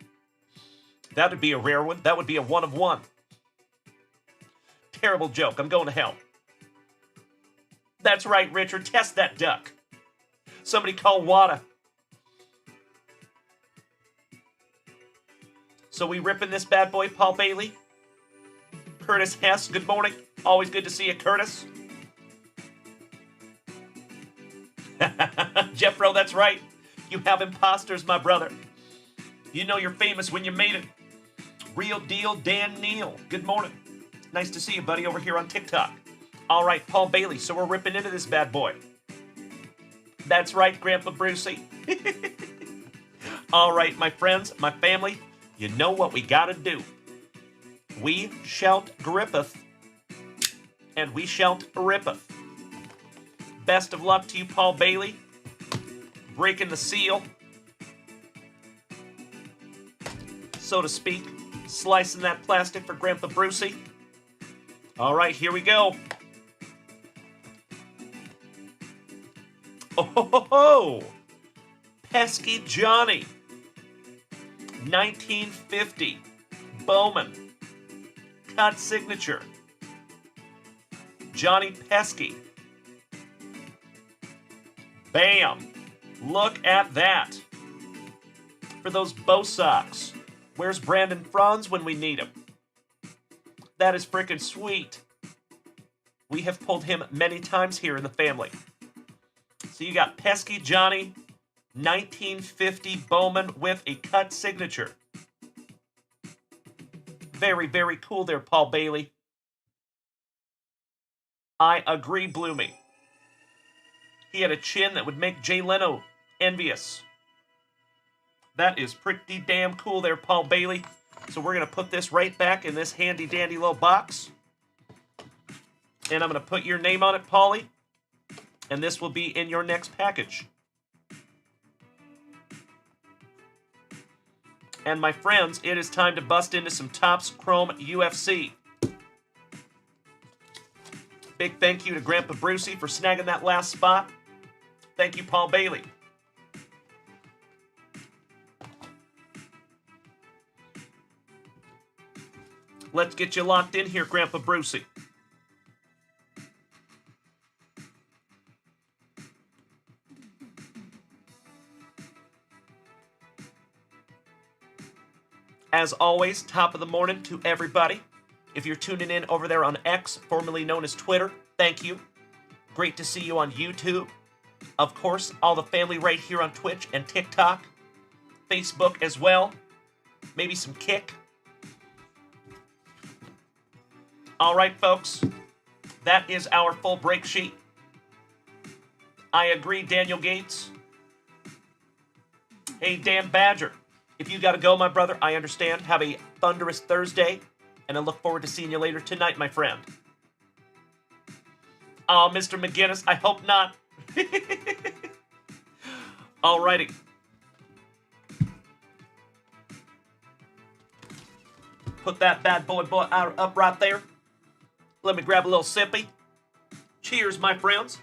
That would be a rare one. That would be a 1 of 1. Terrible joke. I'm going to hell. That's right, Richard. Test that duck. Somebody call WADA. So we ripping this bad boy, Paul Bailey? Curtis Hess, good morning. Always good to see you, Curtis. Jeffro, that's right. You have imposters, my brother. You know you're famous when you made it. Real deal, Dan Neal. Good morning. Nice to see you, buddy, over here on TikTok. All right, Paul Bailey, so we're ripping into this bad boy. That's right, Grandpa Brucey. All right, my friends, my family, you know what we gotta do. We shalt grippeth, and we shalt rippeth. Best of luck to you, Paul Bailey. Breaking the seal, so to speak. Slicing that plastic for Grandpa Brucey. All right, here we go. Oh, ho, ho, ho. Pesky Johnny. 1950. Bowman. Cut signature. Johnny Pesky. Bam. Look at that. For those Bo Sox. Where's Brandon Franz when we need him? That is freaking sweet. We have pulled him many times here in the family. So you got Pesky Johnny, 1950 Bowman with a cut signature. Very, very cool there, Paul Bailey. I agree, Bloomy. He had a chin that would make Jay Leno envious. That is pretty damn cool there, Paul Bailey. So we're going to put this right back in this handy-dandy little box. And I'm going to put your name on it, Paulie. And this will be in your next package. And my friends, it is time to bust into some Topps Chrome UFC. Big thank you to Grandpa Brucey for snagging that last spot. Thank you, Paul Bailey. Let's get you locked in here, Grandpa Brucey. As always, top of the morning to everybody. If you're tuning in over there on X, formerly known as Twitter, thank you. Great to see you on YouTube. Of course, all the family right here on Twitch and TikTok. Facebook as well. Maybe some Kick. All right, folks. That is our full break sheet. I agree, Daniel Gates. Hey, Dan Badger. If you got to go, my brother, I understand. Have a thunderous Thursday, and I look forward to seeing you later tonight, my friend. Oh, Mr. McGinnis, I hope not. Alrighty. Put that bad boy up right there. Let me grab a little sippy. Cheers, my friends.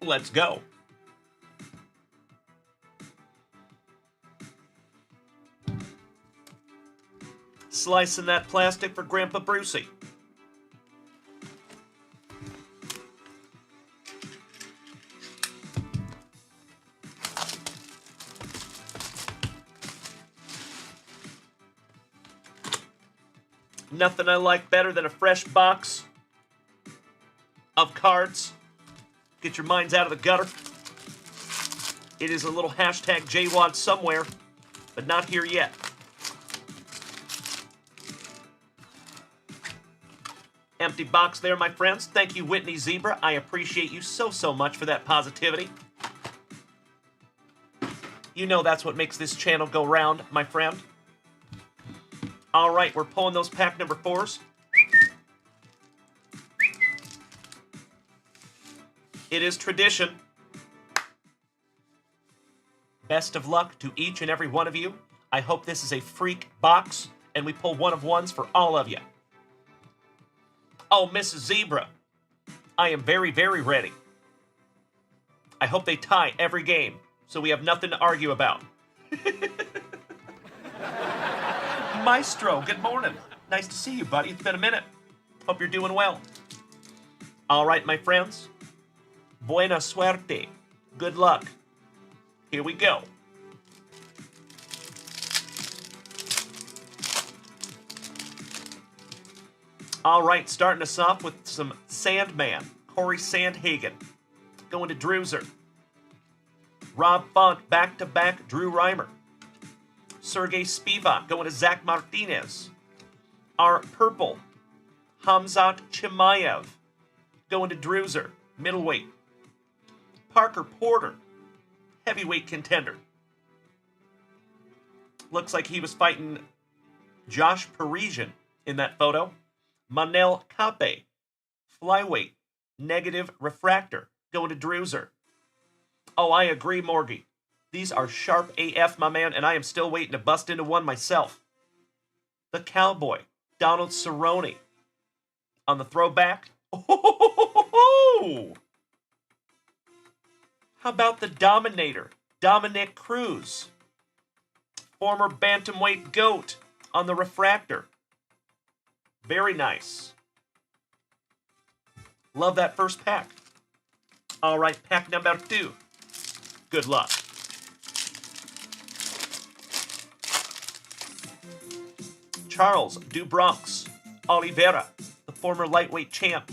Let's go. Slicing that plastic for Grandpa Brucey. Nothing I like better than a fresh box of cards. Get your minds out of the gutter. It is a little hashtag JWAD somewhere, but not here yet. Empty box there, my friends. Thank you, Whitney Zebra. I appreciate you so much for that positivity. You know that's what makes this channel go round, my friend. All right, we're pulling those pack number 4s. It is tradition. Best of luck to each and every one of you. I hope this is a freak box, and we pull one of ones for all of you. Oh, Mrs. Zebra, I am very ready. I hope they tie every game, so we have nothing to argue about. Maestro, good morning. Nice to see you, buddy. It's been a minute. Hope you're doing well. All right, my friends. Buena suerte. Good luck. Here we go. All right, starting us off with some Sandman. Corey Sandhagen. Going to Drewser. Rob Font, back-to-back Drew Reimer. Sergey Spivak going to Zach Martinez. Our purple, Hamzat Chimaev going to Drewser, middleweight. Parker Porter, heavyweight contender. Looks like he was fighting Josh Parisian in that photo. Manel Kape, flyweight, negative refractor, going to Drewser. Oh, I agree, Morgie. These are sharp AF, my man, and I am still waiting to bust into one myself. The Cowboy, Donald Cerrone. On the throwback. Oh! How about the Dominator, Dominic Cruz? Former bantamweight GOAT on the refractor. Very nice. Love that first pack. All right, pack number 2. Good luck. Charles Dubronx Oliveira, the former lightweight champ.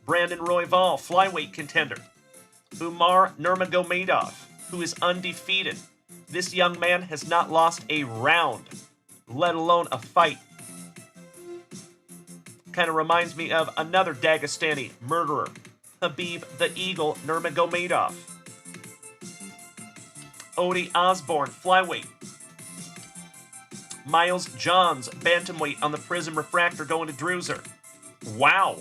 Brandon Royval, flyweight contender. Umar Nurmagomedov, who is undefeated. This young man has not lost a round, let alone a fight. Kind of reminds me of another Dagestani murderer, Habib the Eagle Nurmagomedov. Odie Osborne, flyweight. Miles Johns, bantamweight on the Prism Refractor, going to Drewser. Wow.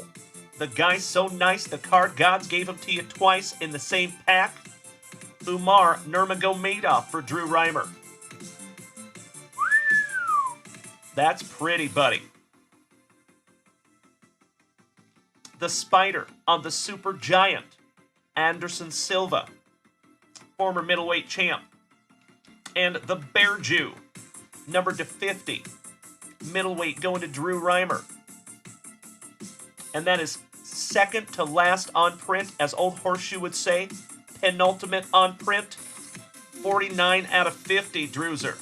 The guy's so nice, the card gods gave him to you twice in the same pack. Umar Nurmagomedov for Drew Reimer. That's pretty, buddy. The Spider on the Super Giant, Anderson Silva, former middleweight champ. And the Bear Jew, numbered to 50, middleweight, going to Drew Reimer. And that is second to last on print, as Old Horseshoe would say, penultimate on print, 49 out of 50, Drewser.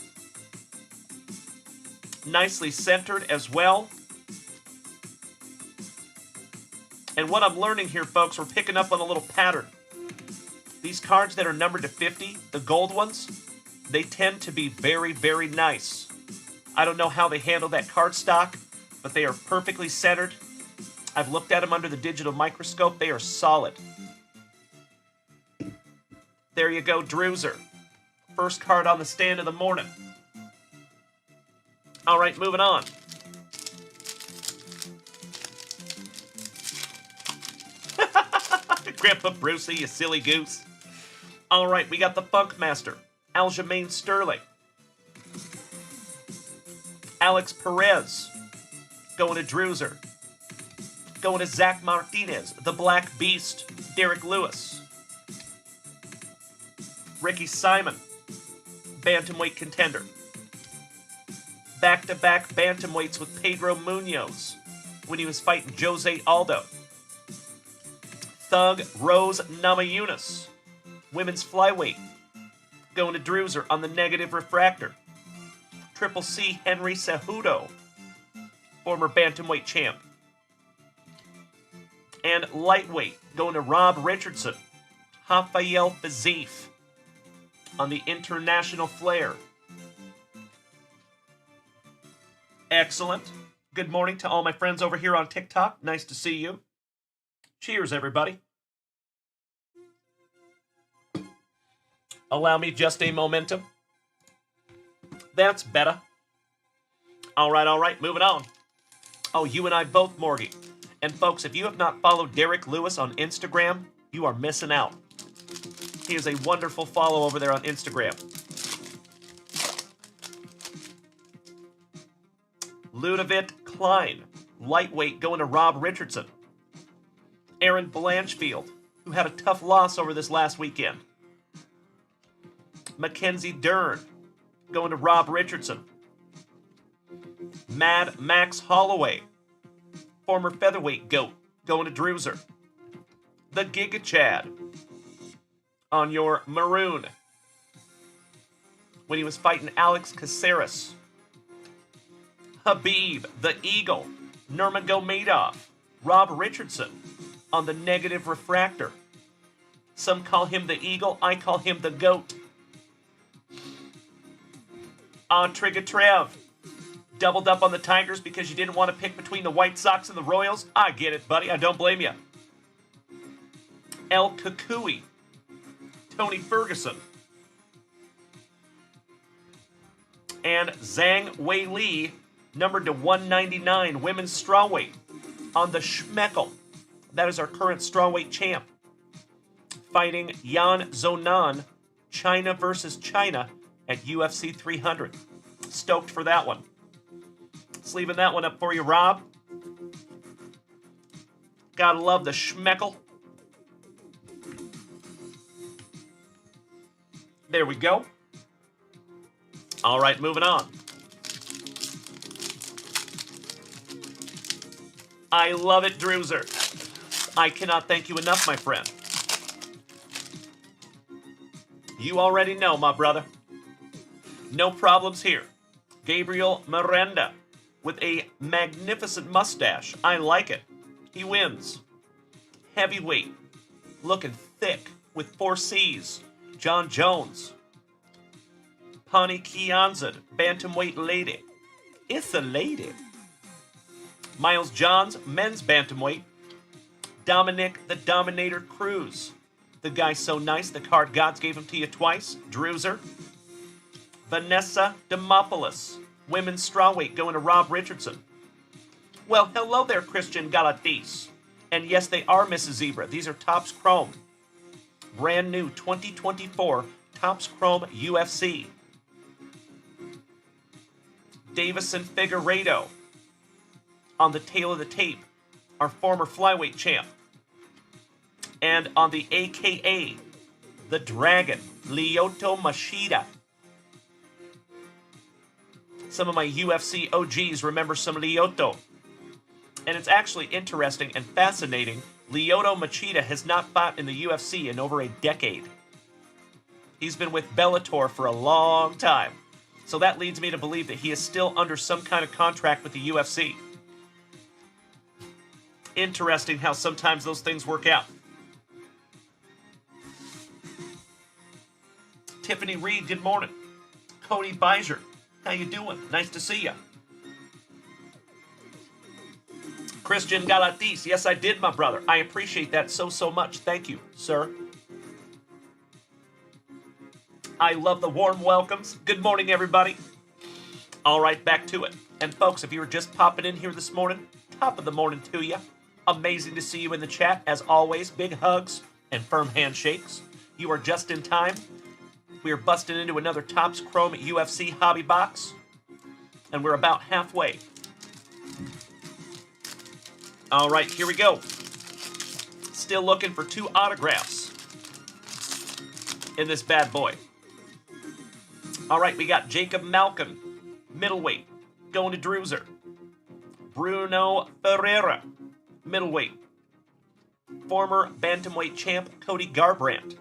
Nicely centered as well. And what I'm learning here, folks, we're picking up on a little pattern. These cards that are numbered to 50, the gold ones, they tend to be very nice. I don't know how they handle that card stock, but they are perfectly centered. I've looked at them under the digital microscope. They are solid. There you go, Drewser. First card on the stand of the morning. All right, moving on. Grandpa Brucey, you silly goose. All right, we got the Funkmaster, Aljamain Sterling. Alex Perez, going to Drewser. Going to Zach Martinez, the Black Beast, Derek Lewis. Ricky Simon, bantamweight contender. Back-to-back bantamweights with Pedro Munoz when he was fighting Jose Aldo. Thug Rose Namajunas, women's flyweight, going to Druser on the negative refractor. Triple C Henry Cejudo, former bantamweight champ. And lightweight, going to Rob Richardson, Rafael Fiziev on the international flair. Excellent. Good morning to all my friends over here on TikTok. Nice to see you. Cheers, everybody. Allow me just a momentum. That's better. All right, moving on. Oh, you and I both, Morgie. And folks, if you have not followed Derek Lewis on Instagram, you are missing out. He is a wonderful follow over there on Instagram. Ludovic Klein, lightweight, going to Rob Richardson. Aaron Blanchfield, who had a tough loss over this last weekend. Mackenzie Dern, going to Rob Richardson. Mad Max Holloway, former featherweight GOAT, going to Druser. The Giga Chad on your maroon when he was fighting Alex Caceres. Habib, the Eagle, Nurmagomedov, Rob Richardson on the negative refractor. Some call him the Eagle, I call him the GOAT. Trigger Trev, doubled up on the Tigers because you didn't want to pick between the White Sox and the Royals. I get it, buddy. I don't blame you. El Kukui, Tony Ferguson. And Zhang Wei Li, numbered to 199, women's strawweight, on the Schmeckel. That is our current strawweight champ. Fighting Yan Zonan, China versus China at UFC 300. Stoked for that one. Sleeving that one up for you, Rob. Gotta love the Schmeckel. There we go. All right, moving on. I love it, Druser. I cannot thank you enough, my friend. You already know, my brother. No problems here. Gabriel Miranda with a magnificent mustache. I like it. He wins. Heavyweight, looking thick with 4 C's. John Jones. Pani Kianzad, bantamweight lady. It's a lady. Miles Johns, men's bantamweight. Dominic the Dominator Cruz. The guy's so nice, the card gods gave him to you twice. Druser. Vanessa Demopoulos, women's strawweight, going to Rob Richardson. Well, hello there, Christian Galatis. And yes, they are Mrs. Zebra. These are Topps Chrome. Brand new 2024 Topps Chrome UFC. Davison Figueiredo on the tail of the tape, our former flyweight champ. And on the AKA, the Dragon, Lyoto Machida. Some of my UFC OGs remember some Lyoto. And it's actually interesting and fascinating. Lyoto Machida has not fought in the UFC in over a decade. He's been with Bellator for a long time. So that leads me to believe that he is still under some kind of contract with the UFC. Interesting how sometimes those things work out. Tiffany Reed, good morning. Cody Beiser, how you doing? Nice to see you. Christian Galatis, yes I did, my brother. I appreciate that so much. Thank you, sir. I love the warm welcomes. Good morning, everybody. All right, back to it. And folks, if you were just popping in here this morning, top of the morning to you. Amazing to see you in the chat. As always, big hugs and firm handshakes. You are just in time. We are busting into another Topps Chrome UFC hobby box. And we're about halfway. All right, here we go. Still looking for 2 autographs in this bad boy. All right, we got Jacob Malkin, middleweight, going to Druser. Bruno Ferreira, middleweight. Former bantamweight champ Cody Garbrandt.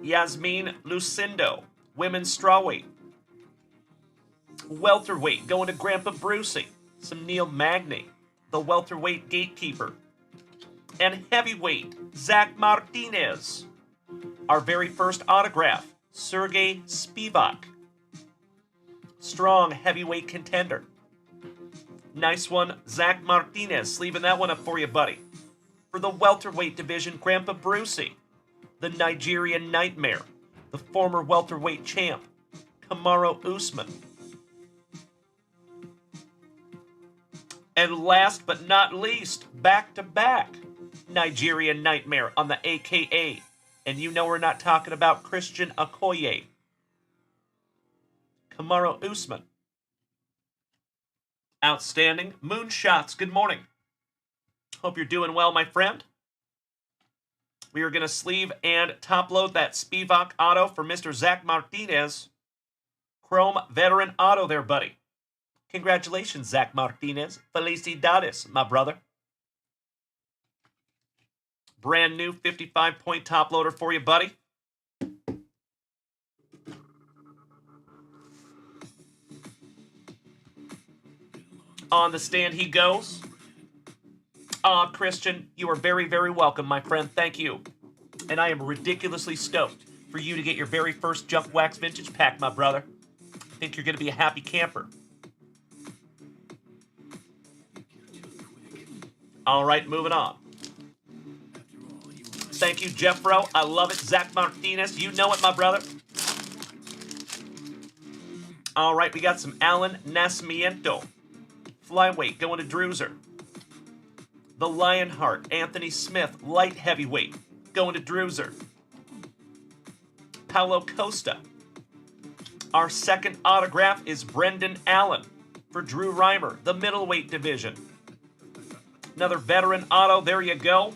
Yasmin Lucindo, women's strawweight. Welterweight, going to Grandpa Brucey. Some Neil Magny, the welterweight gatekeeper. And heavyweight, Zach Martinez. Our very first autograph, Sergey Spivak. Strong heavyweight contender. Nice one, Zach Martinez. Sleeving that one up for you, buddy. For the welterweight division, Grandpa Brucey. The Nigerian Nightmare. The former welterweight champ, Kamaru Usman. And last but not least, back-to-back, Nigerian Nightmare on the AKA. And you know we're not talking about Christian Okoye. Kamaru Usman. Outstanding. Moonshots, good morning. Hope you're doing well, my friend. We are going to sleeve and top load that Spivak auto for Mr. Zach Martinez. Chrome veteran auto there, buddy. Congratulations, Zach Martinez. Felicidades, my brother. Brand new 55-point top loader for you, buddy. On the stand he goes. Christian, you are very, very welcome, my friend. Thank you. And I am ridiculously stoked for you to get your very first JunkWax vintage pack, my brother. I think you're going to be a happy camper. All right, moving on. Thank you, Jeffro. I love it. Zach Martinez, you know it, my brother. All right, we got some Alan Nascimento. Flyweight going to Druser. The Lionheart, Anthony Smith, light heavyweight, going to Druser. Paulo Costa. Our second autograph is Brendan Allen for Drew Reimer, the middleweight division. Another veteran auto, there you go.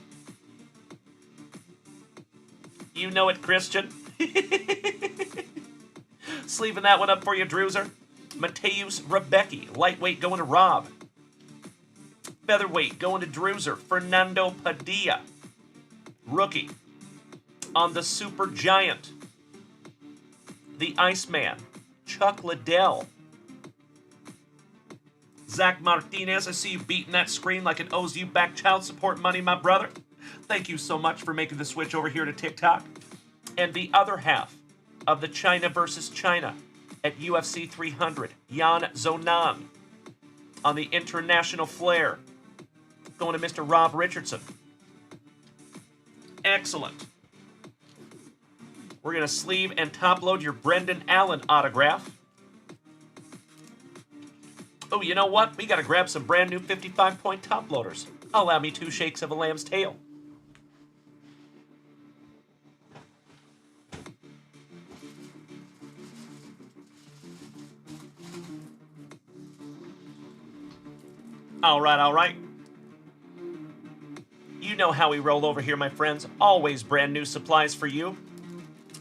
You know it, Christian. Sleeving that one up for you, Druser. Mateusz Rebecki, lightweight going to Rob. Featherweight going to Druser, Fernando Padilla. Rookie. On the Super Giant, the Iceman, Chuck Liddell. Zach Martinez, I see you beating that screen like it owes you back child support money, my brother. Thank you so much for making the switch over here to TikTok. And the other half of the China versus China at UFC 300, Jan Zonan. On the International Flair, going to Mr. Rob Richardson. Excellent. We're going to sleeve and top load your Brendan Allen autograph. Oh, you know what? We got to grab some brand new 55-point top loaders. Allow me 2 shakes of a lamb's tail. All right, all right. You know how we roll over here, my friends. Always brand new supplies for you.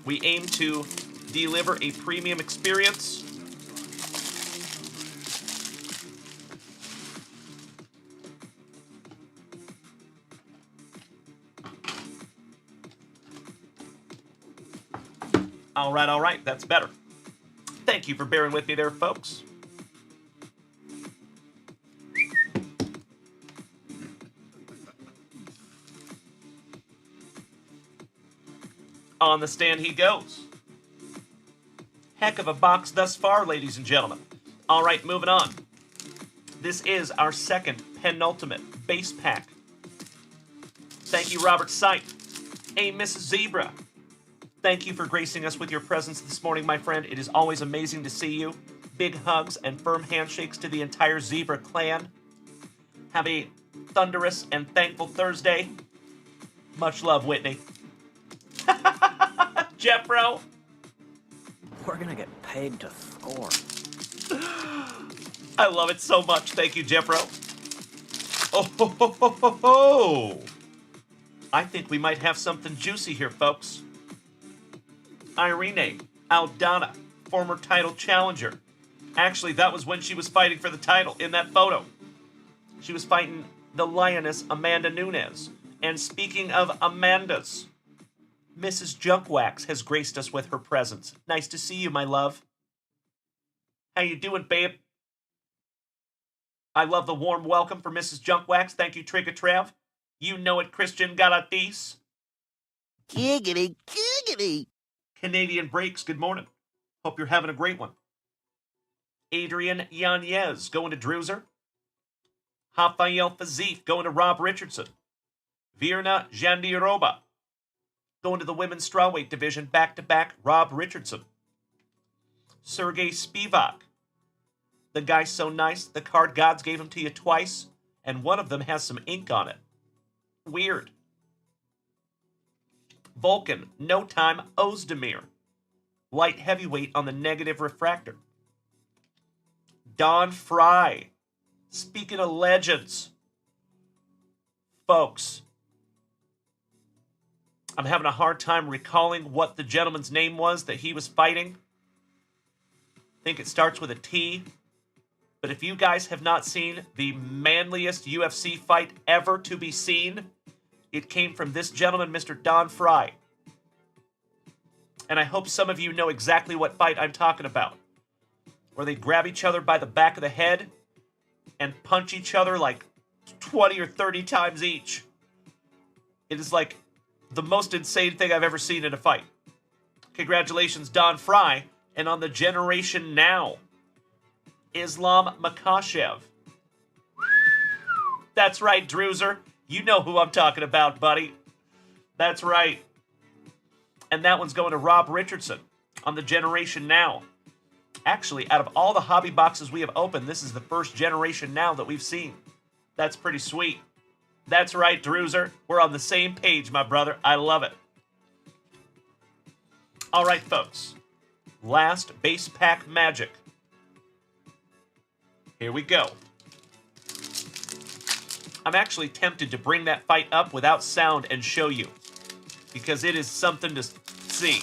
We aim to deliver a premium experience. All right, that's better. Thank you for bearing with me there, folks. On the stand he goes. Heck of a box thus far, ladies and gentlemen. All right, moving on. This is our second penultimate base pack. Thank you, Robert Sight. Hey, Mrs. Zebra. Thank you for gracing us with your presence this morning, my friend. It is always amazing to see you. Big hugs and firm handshakes to the entire Zebra clan. Have a thunderous and thankful Thursday. Much love, Whitney. Jeffro. We're gonna get paid to score. I love it so much. Thank you, Jeffro. Oh, ho, ho, ho, ho, ho. I think we might have something juicy here, folks. Irene Aldana, former title challenger. Actually, that was when she was fighting for the title in that photo. She was fighting the Lioness Amanda Nunes. And speaking of Amandas, Mrs. Junkwax has graced us with her presence. Nice to see you, my love. How you doing, babe? I love the warm welcome for Mrs. Junkwax. Thank you, Trigger Trav. You know it, Christian Galatis. Giggity, giggity. Canadian Breaks, good morning. Hope you're having a great one. Adrian Yanez going to Druzer. Rafael Fazif going to Rob Richardson. Virna Jandiroba going to the women's strawweight division back-to-back Rob Richardson. Sergey Spivak. The guy's so nice, the card gods gave him to you twice, and one of them has some ink on it. Weird. Vulcan, no time, Ozdemir. Light heavyweight on the negative refractor. Don Fry. Speaking of legends. Folks, I'm having a hard time recalling what the gentleman's name was that he was fighting. I think it starts with a T. But if you guys have not seen the manliest UFC fight ever to be seen, it came from this gentleman, Mr. Don Fry. And I hope some of you know exactly what fight I'm talking about. Where they grab each other by the back of the head and punch each other like 20 or 30 times each. It is like the most insane thing I've ever seen in a fight. Congratulations, Don Fry. And on the Generation Now, Islam Makhachev. That's right, Druzer. You know who I'm talking about, buddy. That's right. And that one's going to Rob Richardson on the Generation Now. Actually, out of all the hobby boxes we have opened, this is the first Generation Now that we've seen. That's pretty sweet. That's right, Druzer. We're on the same page, my brother. I love it. All right, folks. Last base pack magic. Here we go. I'm actually tempted to bring that fight up without sound and show you, because it is something to see.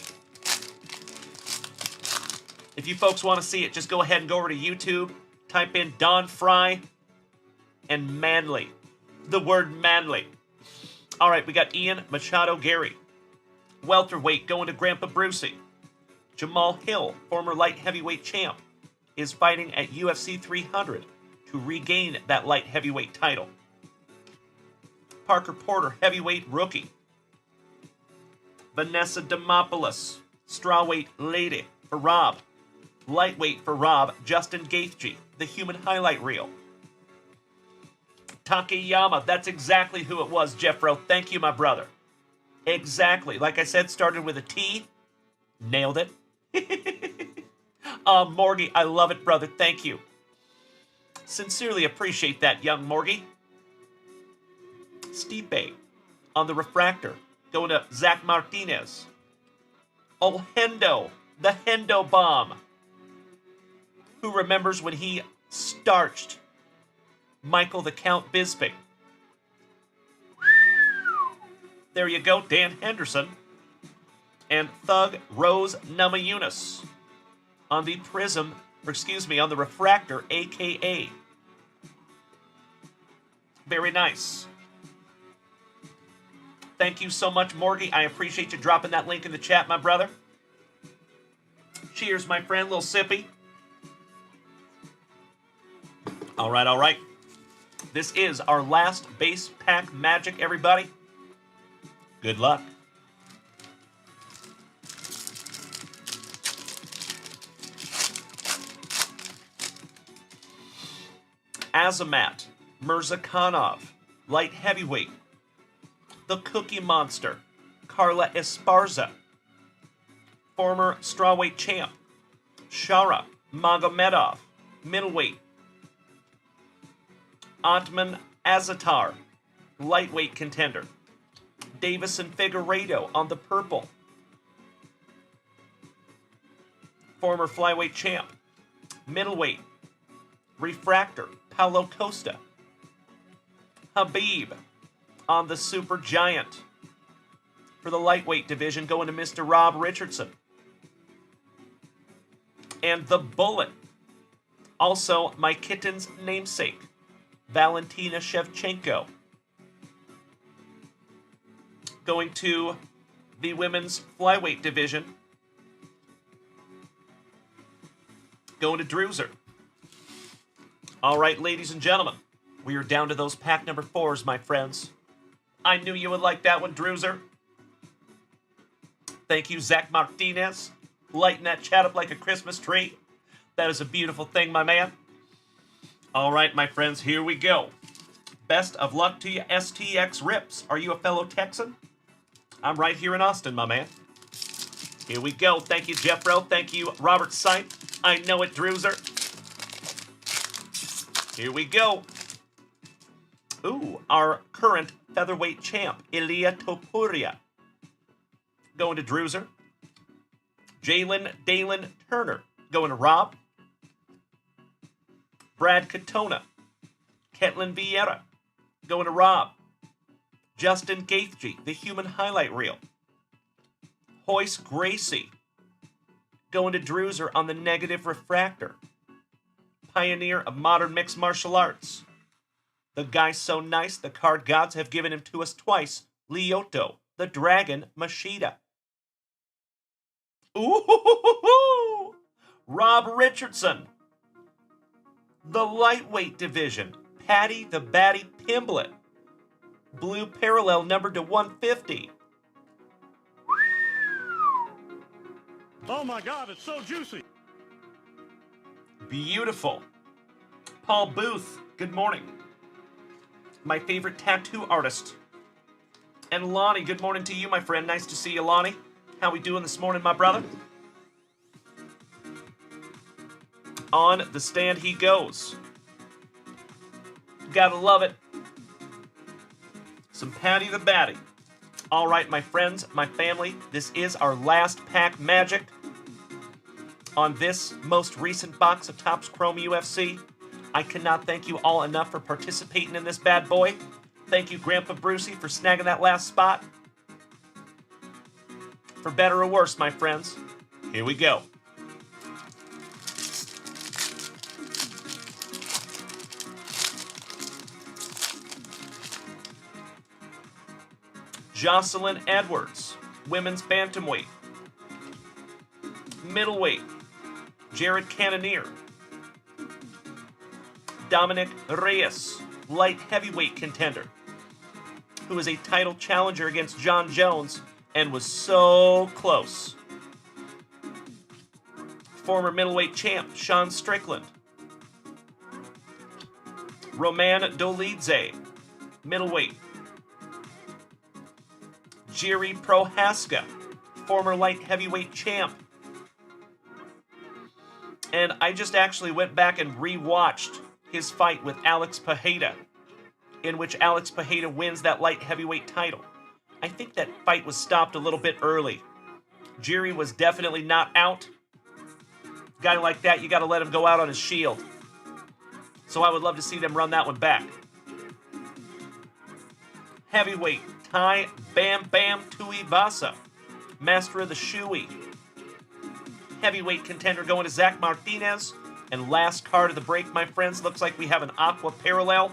If you folks want to see it, just go ahead and go over to YouTube, type in Don Fry and Manly. The word manly. All right, we got Ian Machado Gary. Welterweight going to Grandpa Brucey. Jamal Hill, former light heavyweight champ, is fighting at UFC 300 to regain that light heavyweight title. Parker Porter, heavyweight rookie. Vanessa Demopoulos, strawweight lady for Rob. Lightweight for Rob, Justin Gaethje, the human highlight reel. Takayama, that's exactly who it was, Jeffro. Thank you, my brother. Exactly. Like I said, started with a T. Nailed it. Morgie, I love it, brother. Thank you. Sincerely appreciate that, young Morgie. Stipe on the refractor. Going to Zach Martinez. Oh, Hendo. The Hendo bomb. Who remembers when he starched Michael the Count Bisping? There you go, Dan Henderson. And Thug Rose Namajunas on the prism, on the refractor, AKA. Very nice. Thank you so much, Morgie. I appreciate you dropping that link in the chat, my brother. Cheers, my friend. Little sippy. All right, all right. This is our last base pack magic, everybody. Good luck. Azamat Mirzakhanov, light heavyweight. The Cookie Monster, Carla Esparza, former strawweight champ. Shara Magomedov, middleweight. Atman Azatar, lightweight contender. Davison Figueiredo on the purple. Former flyweight champ. Middleweight. Refractor, Paulo Costa. Habib on the Super Giant. For the lightweight division, going to Mr. Rob Richardson. And the Bullet, also my kitten's namesake, Valentina Shevchenko. Going to the women's flyweight division, going to Druzer. All right, ladies and gentlemen, we are down to those pack number 4s, my friends. I knew you would like that one, Druzer. Thank you, Zach Martinez, lighting that chat up like a Christmas tree. That is a beautiful thing, my man. All right, my friends, here we go. Best of luck to you, STX Rips. Are you a fellow Texan? I'm right here in Austin, my man. Here we go. Thank you, Jeffro. Thank you, Robert Sipe. I know it, Druzer. Here we go. Ooh, our current featherweight champ, Ilya Topuria. Going to Druzer. Jalen Dalen Turner. Going to Rob. Brad Katona. Ketlin Vieira. Going to Rob. Justin Gaethje, the human highlight reel. Hoyce Gracie. Going to Druzer on the negative refractor. Pioneer of modern mixed martial arts. The guy's so nice, the card gods have given him to us twice. Lyoto, the Dragon Machida. Ooh, Rob Richardson. The lightweight division. Patty the Batty Pimblett. Blue parallel numbered to 150. Oh my God, it's so juicy. Beautiful. Paul Booth, good morning. My favorite tattoo artist. And Lonnie, good morning to you, my friend. Nice to see you, Lonnie. How we doing this morning, my brother? On the stand he goes. Gotta love it. Some Patty the Batty. All right, my friends, my family, this is our last pack magic on this most recent box of Topps Chrome UFC. I cannot thank you all enough for participating in this bad boy. Thank you, Grandpa Brucey, for snagging that last spot. For better or worse, my friends, here we go. Jocelyn Edwards, women's bantamweight. Middleweight, Jared Cannonier. Dominic Reyes, light heavyweight contender, who is a title challenger against John Jones and was so close. Former middleweight champ Sean Strickland. Roman Dolidze, middleweight. Jiri Prohaska, former light heavyweight champ. And I just actually went back and rewatched his fight with Alex Pereira, in which Alex Pereira wins that light heavyweight title. I think that fight was stopped a little bit early. Jiri was definitely not out. Guy like that, you got to let him go out on his shield. So I would love to see them run that one back. Heavyweight, Tai Bam Bam Tuivasa, master of the Shui. Heavyweight contender going to Zach Martinez. And last card of the break, my friends, looks like we have an Aqua Parallel.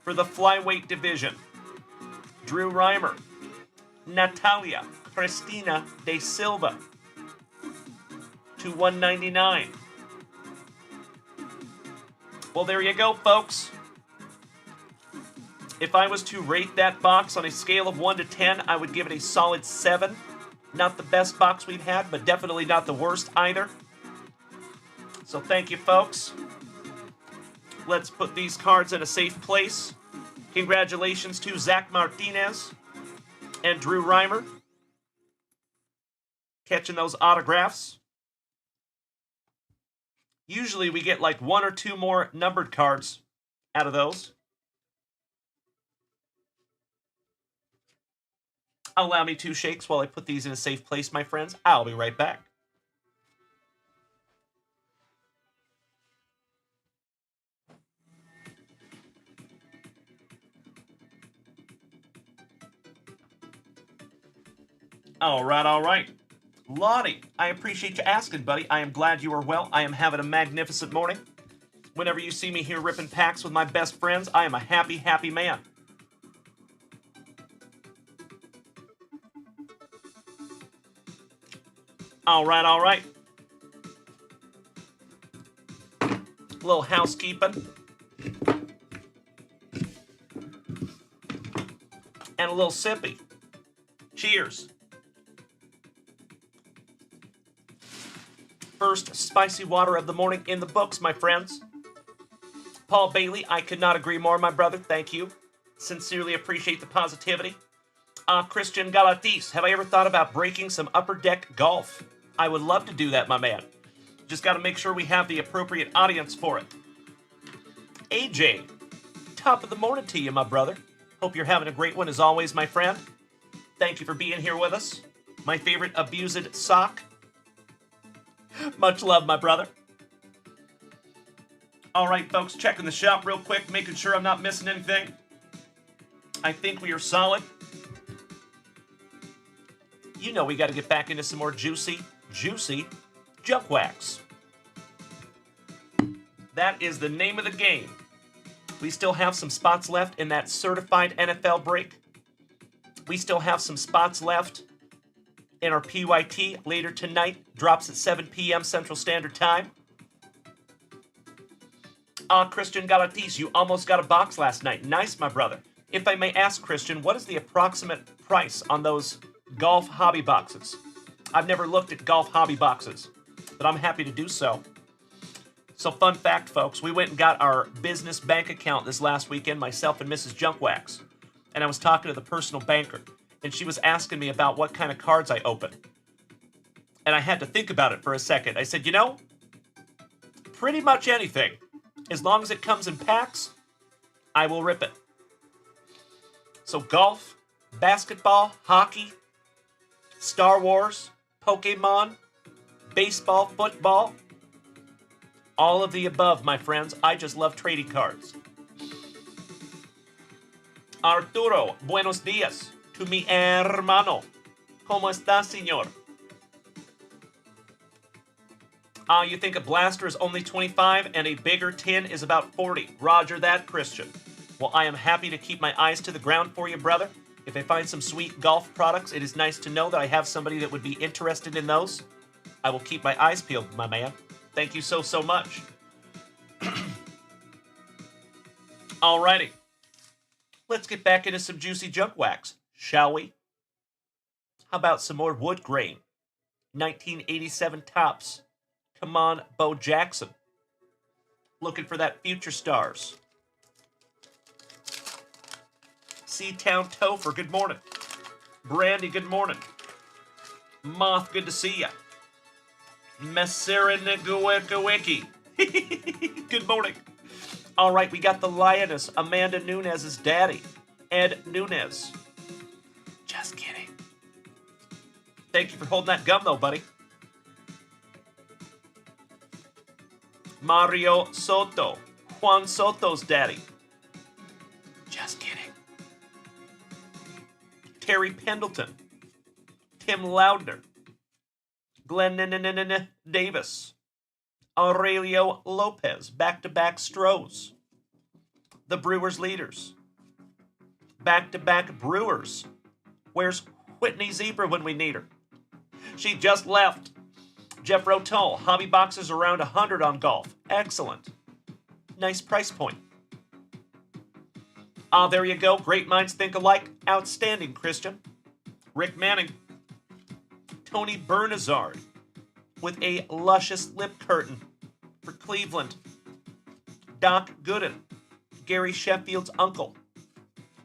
For the flyweight division, Drew Reimer, Natalia Cristina de Silva to 199. Well, there you go, folks. If I was to rate that box on a scale of 1 to 10, I would give it a solid 7. Not the best box we've had, but definitely not the worst either. So thank you, folks. Let's put these cards in a safe place. Congratulations to Zach Martinez and Drew Reimer. Catching those autographs. Usually we get like 1 or 2 more numbered cards out of those. Allow me 2 shakes while I put these in a safe place, my friends. I'll be right back. All right, all right. Lonnie, I appreciate you asking, buddy. I am glad you are well. I am having a magnificent morning. Whenever you see me here ripping packs with my best friends, I am a happy, happy man. All right, all right. A little housekeeping. And a little sippy. Cheers. First spicy water of the morning in the books, my friends. Paul Bailey, I could not agree more, my brother. Thank you. Sincerely appreciate the positivity. Christian Galatis, have I ever thought about breaking some upper deck golf? I would love to do that, my man. Just got to make sure we have the appropriate audience for it. AJ, top of the morning to you, my brother. Hope you're having a great one as always, my friend. Thank you for being here with us. My favorite abused sock. Much love, my brother. All right, folks, checking the shop real quick, making sure I'm not missing anything. I think we are solid. You know we got to get back into some more juicy junk wax. That is the name of the game. We still have some spots left in that certified NFL break. We still have some spots left in our PYT later tonight. Drops at 7 p.m. Central Standard Time. Christian Galatis, you almost got a box last night. Nice, my brother. If I may ask, Christian, what is the approximate price on those golf hobby boxes? I've never looked at golf hobby boxes, but I'm happy to do so. So fun fact, folks, we went and got our business bank account this last weekend, myself and Mrs. Junkwax. And I was talking to the personal banker, and she was asking me about what kind of cards I open. And I had to think about it for a second. I said, you know, pretty much anything. As long as it comes in packs, I will rip it. So golf, basketball, hockey, Star Wars, Pokemon, baseball, football, all of the above, my friends. I just love trading cards. Arturo, buenos días. To mi hermano. ¿Cómo estás, señor? You think a blaster is only 25 and a bigger tin is about 40. Roger that, Christian. Well, I am happy to keep my eyes to the ground for you, brother. If I find some sweet golf products, it is nice to know that I have somebody that would be interested in those. I will keep my eyes peeled, my man. Thank you so much. Alrighty. Let's get back into some juicy junk wax, shall we? How about some more wood grain? 1987 tops. Come on, Bo Jackson. Looking for that future stars. Seatown Topher, good morning. Brandy, good morning. Moth, good to see ya. Messerenegawekaweki. Good morning. All right, we got the lioness, Amanda Nunez's daddy, Ed Nunez. Just kidding. Thank you for holding that gum, though, buddy. Mario Soto, Juan Soto's daddy. Just kidding. Terry Pendleton, Tim Loudner, Glenn Davis, Aurelio Lopez, back-to-back Strohs, the Brewers leaders, back-to-back Brewers. Where's Whitney Zebra when we need her? She just left. Jeff Rotol, hobby boxes around 100 on golf. Excellent. Nice price point. There you go. Great minds think alike. Outstanding, Christian. Rick Manning. Tony Bernazard with a luscious lip curtain for Cleveland. Doc Gooden. Gary Sheffield's uncle.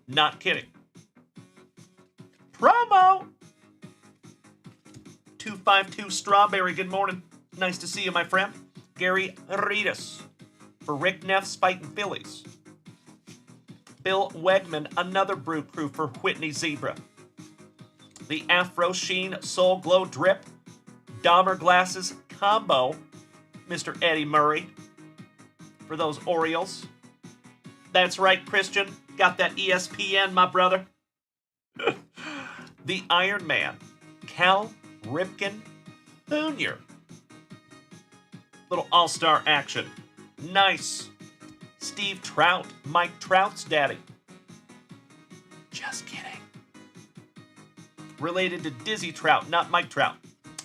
Not kidding. Promo! 252 Strawberry, good morning. Nice to see you, my friend. Gary Reedus for Rick Neff's Fighting Phillies. Bill Wegman, another brew crew for Whitney Zebra. The Afro Sheen Soul Glow Drip. Dahmer Glasses Combo. Mr. Eddie Murray for those Orioles. That's right, Christian. Got that ESPN, my brother. The Iron Man. Cal Ripken Jr. Little all-star action. Nice. Steve Trout, Mike Trout's daddy. Just kidding. Related to Dizzy Trout, not Mike Trout.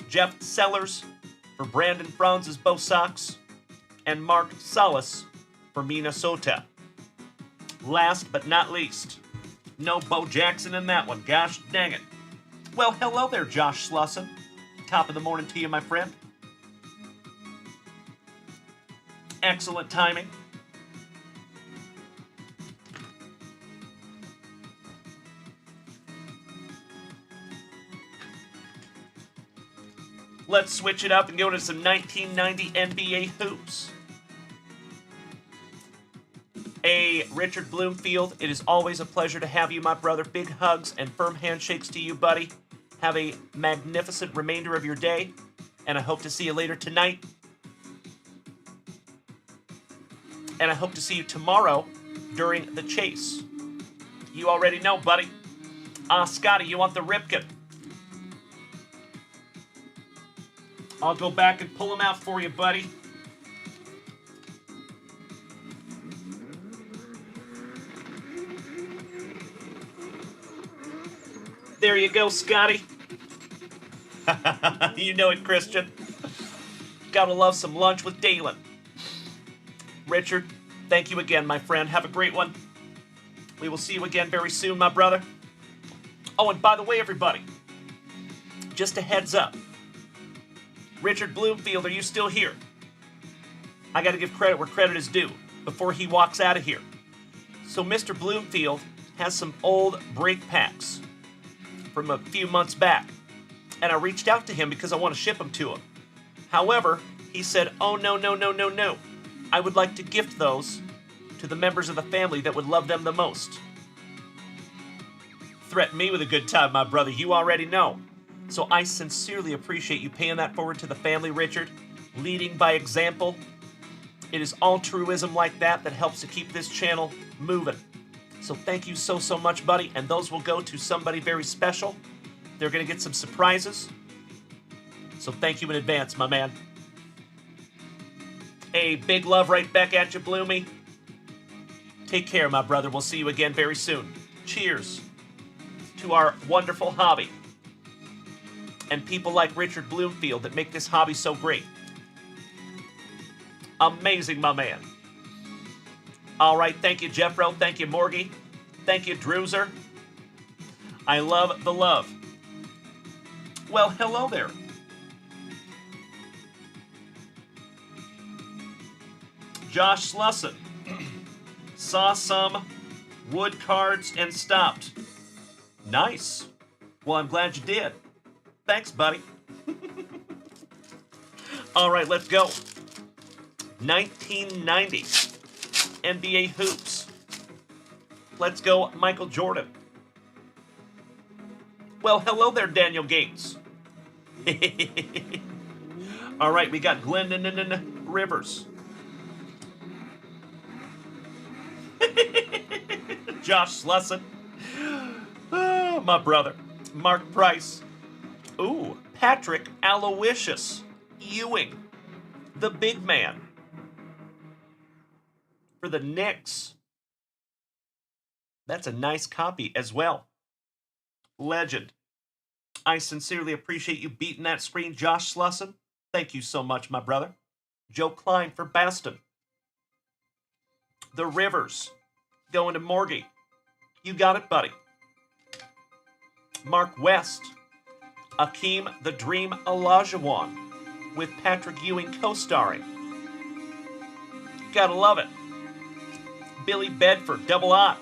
Jeff Sellers for Brandon Franz's Bo Sox. And Mark Salas for Minnesota. Last but not least, no Bo Jackson in that one. Gosh dang it. Well, hello there, Josh Slusson. Top of the morning to you, my friend. Excellent timing. Let's switch it up and go to some 1990 NBA hoops. Richard Bloomfield, it is always a pleasure to have you, my brother. Big hugs and firm handshakes to you, buddy. Have a magnificent remainder of your day, and I hope to see you later tonight. And I hope to see you tomorrow during the chase. You already know, buddy. Scotty, you want the Ripken? I'll go back and pull him out for you, buddy. There you go, Scotty. You know it, Christian. Gotta love some lunch with Dalen. Richard, thank you again, my friend. Have a great one. We will see you again very soon, my brother. Oh, and by the way, everybody, just a heads up. Richard Bloomfield, are you still here? I got to give credit where credit is due before he walks out of here. So Mr. Bloomfield has some old brake packs from a few months back, and I reached out to him because I want to ship them to him. However, he said, oh, no. I would like to gift those to the members of the family that would love them the most. Threaten me with a good time, my brother. You already know. So I sincerely appreciate you paying that forward to the family, Richard. Leading by example. It is altruism like that that helps to keep this channel moving. So thank you so much, buddy. And those will go to somebody very special. They're going to get some surprises. So thank you in advance, my man. A big love right back at you, Bloomy. Take care, my brother. We'll see you again very soon. Cheers to our wonderful hobby. And people like Richard Bloomfield that make this hobby so great. Amazing, my man. All right, thank you, Jeffro. Thank you, Morgie. Thank you, Drewzer. I love the love. Well, hello there. Josh Slusson. Saw some wood cards and stopped. Nice. Well, I'm glad you did. Thanks, buddy. All right, let's go. 1990 NBA hoops. Let's go, Michael Jordan. Well, hello there, Daniel Gates. All right, we got Glendon Rivers. Josh Slusson. Oh, my brother. Mark Price. Ooh, Patrick Aloysius Ewing. The big man. For the Knicks. That's a nice copy as well. Legend. I sincerely appreciate you beating that screen, Josh Slusson. Thank you so much, my brother. Joe Klein for Baston. The Rivers. Going to Morgie. You got it, buddy. Mark West. Akeem the Dream Olajuwon. With Patrick Ewing co-starring. Gotta love it. Billy Bedford, double I.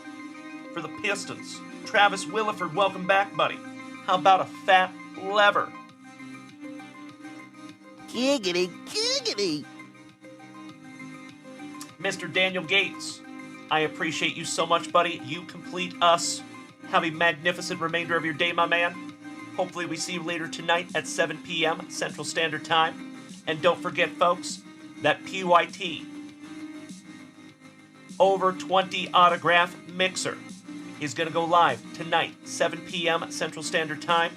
For the Pistons. Travis Williford, welcome back, buddy. How about a fat lever? Giggity. Mr. Daniel Gates, I appreciate you so much, buddy. You complete us. Have a magnificent remainder of your day, my man. Hopefully we see you later tonight at 7 p.m. Central Standard Time. And don't forget, folks, that PYT over 20 autograph mixer is going to go live tonight, 7 p.m. Central Standard Time.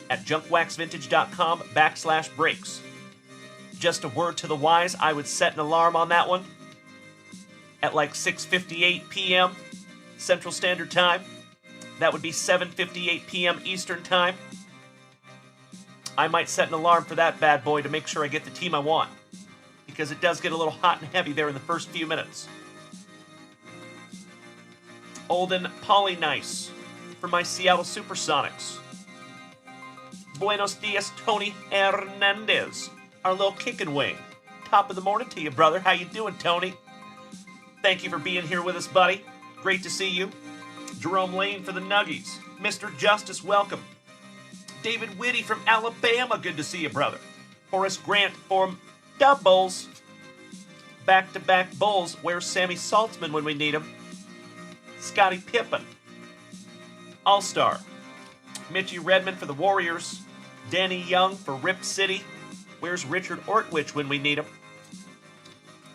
at junkwaxvintage.com/breaks. Just a word to the wise, I would set an alarm on that one at like 6:58 p.m. Central Standard Time. That would be 7:58 p.m. Eastern Time. I might set an alarm for that bad boy to make sure I get the team I want, because it does get a little hot and heavy there in the first few minutes. Olden Polynice for my Seattle Supersonics. Buenos dias, Tony Hernandez, our little kickin' wing. Top of the morning to you, brother. How you doing, Tony? Thank you for being here with us, buddy. Great to see you. Jerome Lane for the Nuggies. Mr. Justice, welcome. David Whitty from Alabama, good to see you, brother. Horace Grant from Doubles. Back-to-back Bulls. Where's Sammy Saltzman when we need him? Scottie Pippen. All-Star. Mitchie Redmond for the Warriors. Danny Young for Rip City. Where's Richard Ortwich when we need him?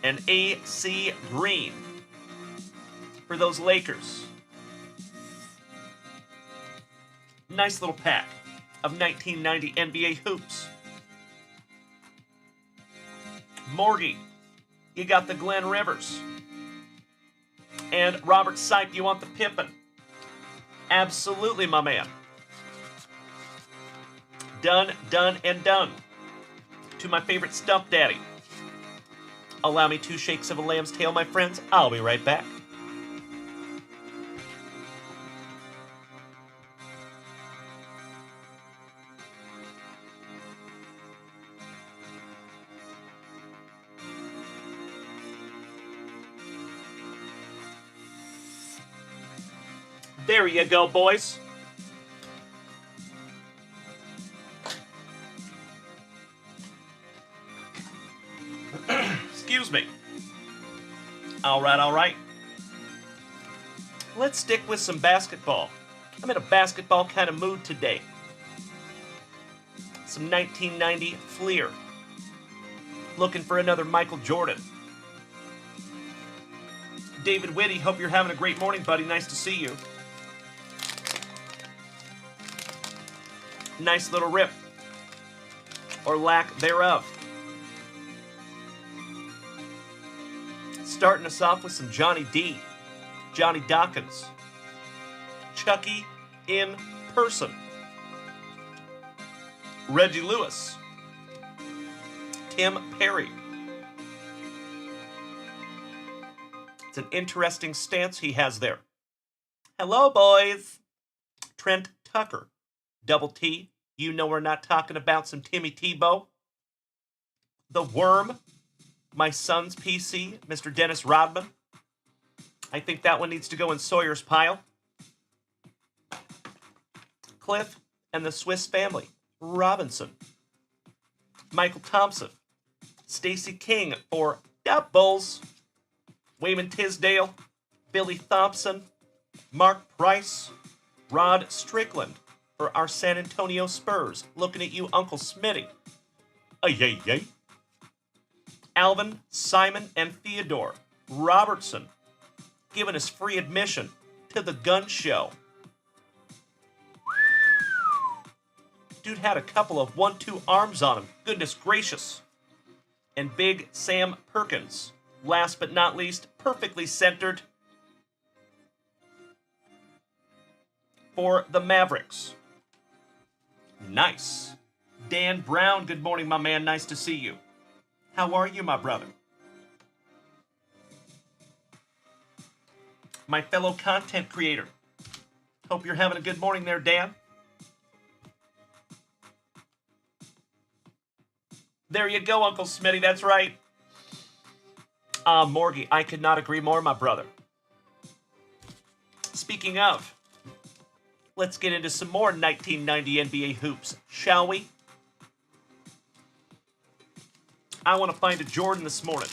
And A.C. Green for those Lakers. Nice little pack of 1990 NBA hoops. Morgie, you got the Glenn Rivers. And Robert Sipe, you want the Pippen? Absolutely, my man. Done, done, and done. To my favorite Stump Daddy. Allow me 2 shakes of a lamb's tail, my friends. I'll be right back. There you go, boys. Excuse me. All right. Let's stick with some basketball. I'm in a basketball kind of mood today. Some 1990 Fleer. Looking for another Michael Jordan. David Whitty, hope you're having a great morning, buddy. Nice to see you. Nice little rip. Or lack thereof. Starting us off with some Johnny D. Johnny Dawkins. Chucky in person. Reggie Lewis. Tim Perry. It's an interesting stance he has there. Hello, boys. Trent Tucker. Double T. You know we're not talking about some Timmy Tebow. The Worm. My son's PC, Mr. Dennis Rodman. I think that one needs to go in Sawyer's pile. Cliff and the Swiss Family. Robinson. Michael Thompson. Stacey King for Doubles. Wayman Tisdale. Billy Thompson. Mark Price. Rod Strickland for our San Antonio Spurs. Looking at you, Uncle Smitty. Ay. Alvin, Simon, and Theodore Robertson giving us free admission to the gun show. Dude had a couple of 1-2 arms on him. Goodness gracious. And Big Sam Perkins. Last but not least, perfectly centered for the Mavericks. Nice. Dan Brown, good morning, my man. Nice to see you. How are you, my brother? My fellow content creator. Hope you're having a good morning there, Dan. There you go, Uncle Smitty. That's right. Morgie, I could not agree more, my brother. Speaking of, let's get into some more 1990 NBA hoops, shall we? I want to find a Jordan this morning.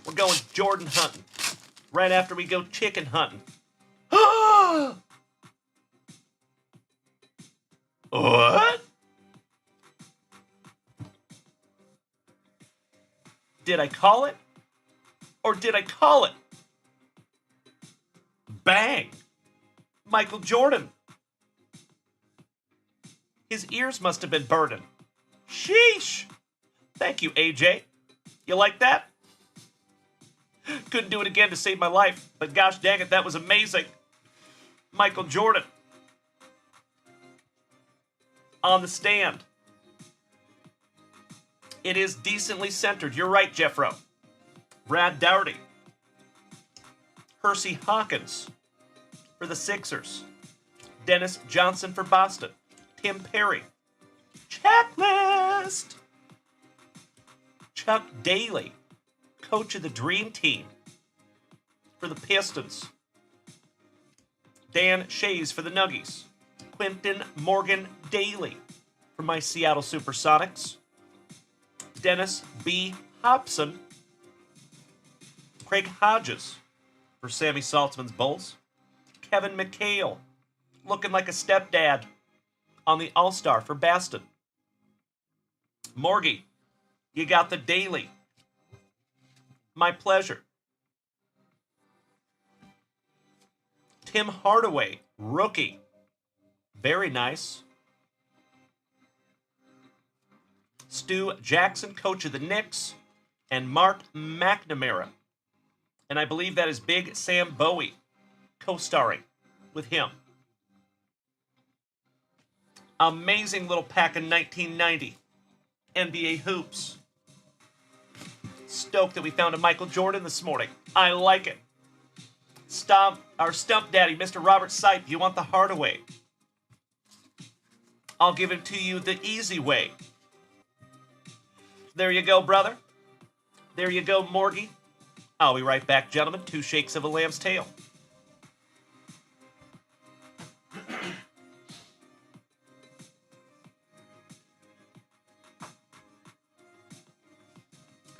We're going Jordan hunting. Right after we go chicken hunting. What? Did I call it? Or did I call it? Bang! Michael Jordan. His ears must have been burning. Sheesh! Thank you, AJ. You like that? Couldn't do it again to save my life, but gosh dang it, that was amazing. Michael Jordan. On the stand. It is decently centered. You're right, Jeffro. Brad Dougherty. Hersey Hawkins for the Sixers. Dennis Johnson for Boston. Tim Perry. Checklist. Chuck Daly, coach of the Dream Team for the Pistons. Dan Shays for the Nuggies. Quentin Morgan Daly for my Seattle Supersonics. Dennis B. Hobson. Craig Hodges for Sammy Saltzman's Bulls. Kevin McHale, looking like a stepdad on the All-Star for Baston. Morgie, you got the Daily. My pleasure. Tim Hardaway, rookie. Very nice. Stu Jackson, coach of the Knicks. And Mark McNamara. And I believe that is Big Sam Bowie, co-starring with him. Amazing little pack of 1990 NBA hoops. Stoked that we found a Michael Jordan this morning. I like it. Our stump daddy, Mr. Robert Sipe, you want the Hardaway? I'll give it to you the easy way. There you go, brother. There you go, Morgie. I'll be right back, gentlemen. 2 shakes of a lamb's tail.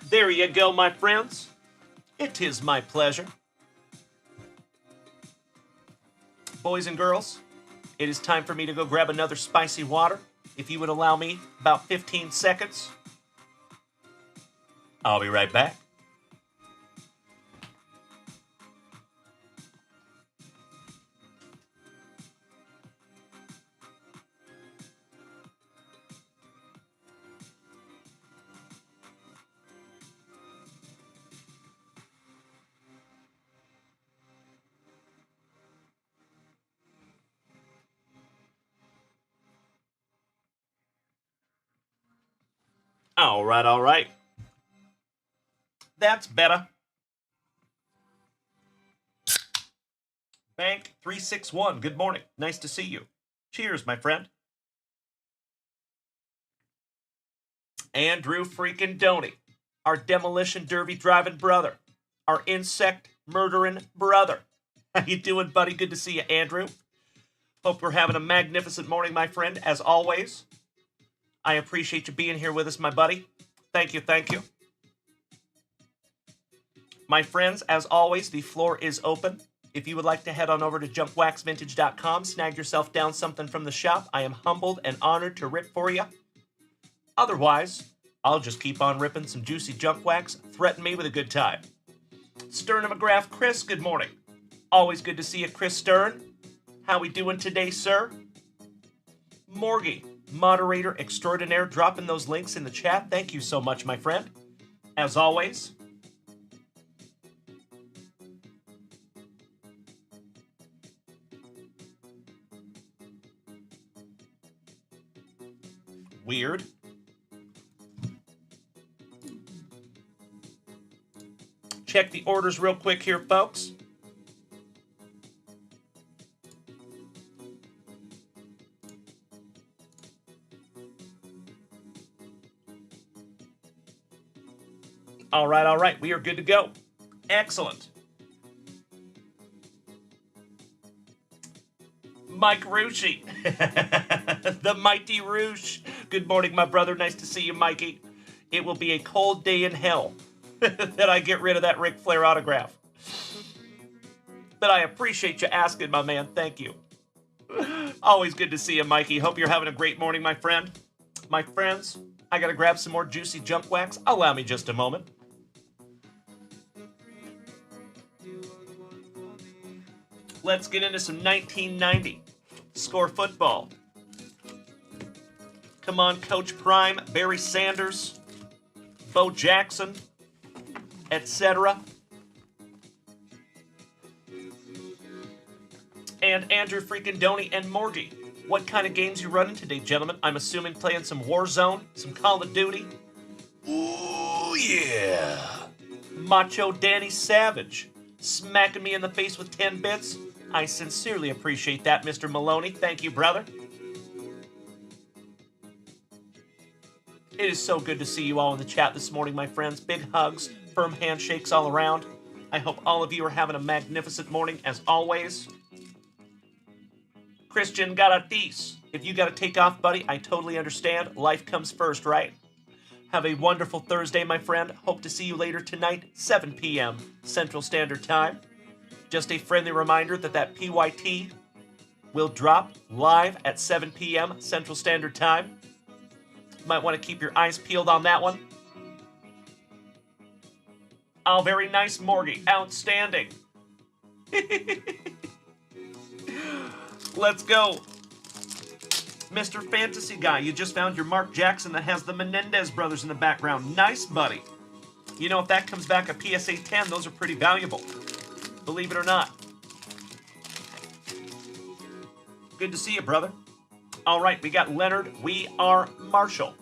There you go, my friends. It is my pleasure. Boys and girls, it is time for me to go grab another spicy water. If you would allow me about 15 seconds, I'll be right back. All right. That's better. Bank 361, good morning. Nice to see you. Cheers, my friend. Andrew freaking Doney, our demolition derby driving brother, our insect murdering brother. How you doing, buddy? Good to see you, Andrew. Hope we're having a magnificent morning, my friend, as always. I appreciate you being here with us, my buddy. Thank you. My friends, as always, the floor is open. If you would like to head on over to junkwaxvintage.com, snag yourself down something from the shop, I am humbled and honored to rip for you. Otherwise, I'll just keep on ripping some juicy junk wax. Threaten me with a good time. Stern and McGrath, Chris, good morning. Always good to see you, Chris Stern. How we doing today, sir? Morgie, moderator extraordinaire, dropping those links in the chat. Thank you so much, my friend. As always. Weird. Check the orders real quick here, folks. All right. We are good to go. Excellent. Mike Rushi. The mighty Roosh. Good morning, my brother. Nice to see you, Mikey. It will be a cold day in hell that I get rid of that Ric Flair autograph. But I appreciate you asking, my man. Thank you. Always good to see you, Mikey. Hope you're having a great morning, my friend. My friends, I gotta grab some more juicy junk wax. Allow me just a moment. Let's get into some 1990 score football. Come on, Coach Prime, Barry Sanders, Bo Jackson, etc. And Andrew freaking Doney and Morgy. What kind of games you running today, gentlemen? I'm assuming playing some Warzone, some Call of Duty. Ooh, yeah. Macho Danny Savage, smacking me in the face with 10 bits. I sincerely appreciate that, Mr. Maloney. Thank you, brother. It is so good to see you all in the chat this morning, my friends. Big hugs, firm handshakes all around. I hope all of you are having a magnificent morning, as always. Christian Garatis, if you got to take off, buddy, I totally understand. Life comes first, right? Have a wonderful Thursday, my friend. Hope to see you later tonight, 7 p.m. Central Standard Time. Just a friendly reminder that PYT will drop live at 7 p.m. Central Standard Time. Might want to keep your eyes peeled on that one. Oh, very nice, Morgie. Outstanding. Let's go. Mr. Fantasy Guy, you just found your Mark Jackson that has the Menendez brothers in the background. Nice, buddy. You know, if that comes back a PSA 10, those are pretty valuable. Believe it or not. Good to see you, brother. All right, we got Leonard. We are Marshall.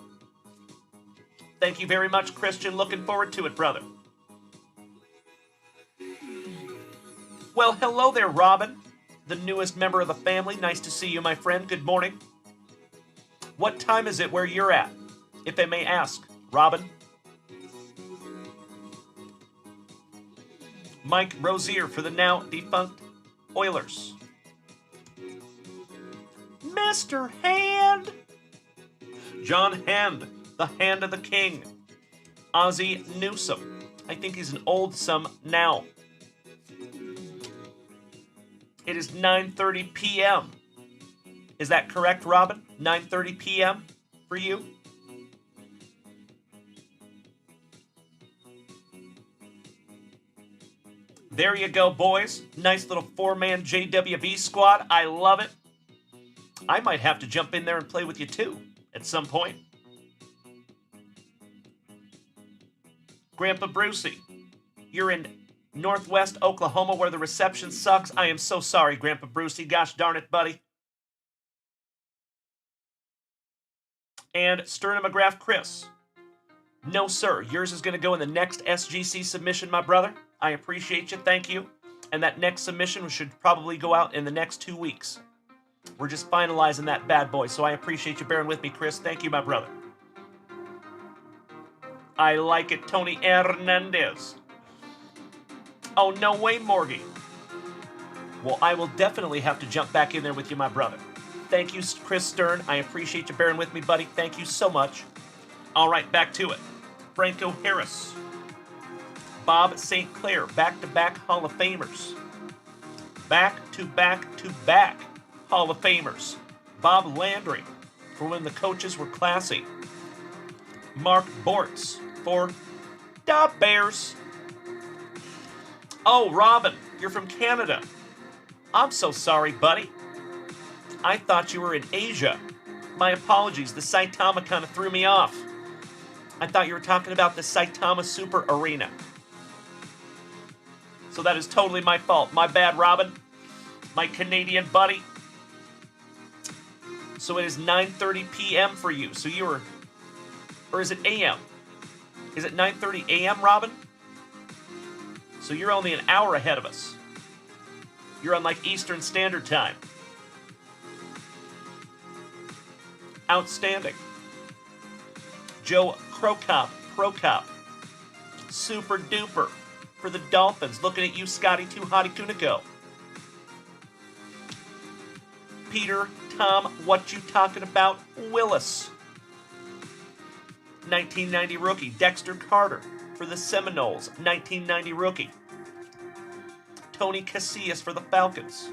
Thank you very much, Christian. Looking forward to it, brother. Well, hello there, Robin, the newest member of the family. Nice to see you, my friend. Good morning. What time is it where you're at, if I may ask, Robin? Mike Rozier for the now defunct Oilers. Mr. Hand. John Hand, the Hand of the King. Ozzie Newsome. I think he's an old some now. It is 9:30 p.m. Is that correct, Robin? 9:30 p.m. for you? There you go, boys. Nice little four-man JWV squad. I love it. I might have to jump in there and play with you too at some point. Grandpa Brucey, you're in Northwest Oklahoma where the reception sucks. I am so sorry, Grandpa Brucey. Gosh darn it, buddy. And Sterna McGrath Chris. No, sir. Yours is going to go in the next SGC submission, my brother. I appreciate you. Thank you. And that next submission should probably go out in the next 2 weeks. We're just finalizing that bad boy, so I appreciate you bearing with me, Chris. Thank you, my brother. I like it, Tony Hernandez. Oh, no way, Morgie. Well, I will definitely have to jump back in there with you, my brother. Thank you, Chris Stern. I appreciate you bearing with me, buddy. Thank you so much. All right, back to it. Franco Harris. Bob St. Clair, back-to-back Hall of Famers. Back-to-back-to-back Hall of Famers. Bob Landry, for when the coaches were classy. Mark Bortz, for the Bears. Oh, Robin, you're from Canada. I'm so sorry, buddy. I thought you were in Asia. My apologies, the Saitama kind of threw me off. I thought you were talking about the Saitama Super Arena. So that is totally my fault. My bad, Robin. My Canadian buddy. So it is 9:30 p.m. for you. So you were, or is it a.m.? Is it 9:30 a.m., Robin? So you're only an hour ahead of us. You're on like Eastern Standard Time. Outstanding. Joe Prokop. Super duper for the Dolphins. Looking at you, Scotty Too Hottie Kuniko. Peter, Tom, what you talking about? Willis. 1990 rookie. Dexter Carter for the Seminoles. 1990 rookie. Tony Casillas for the Falcons.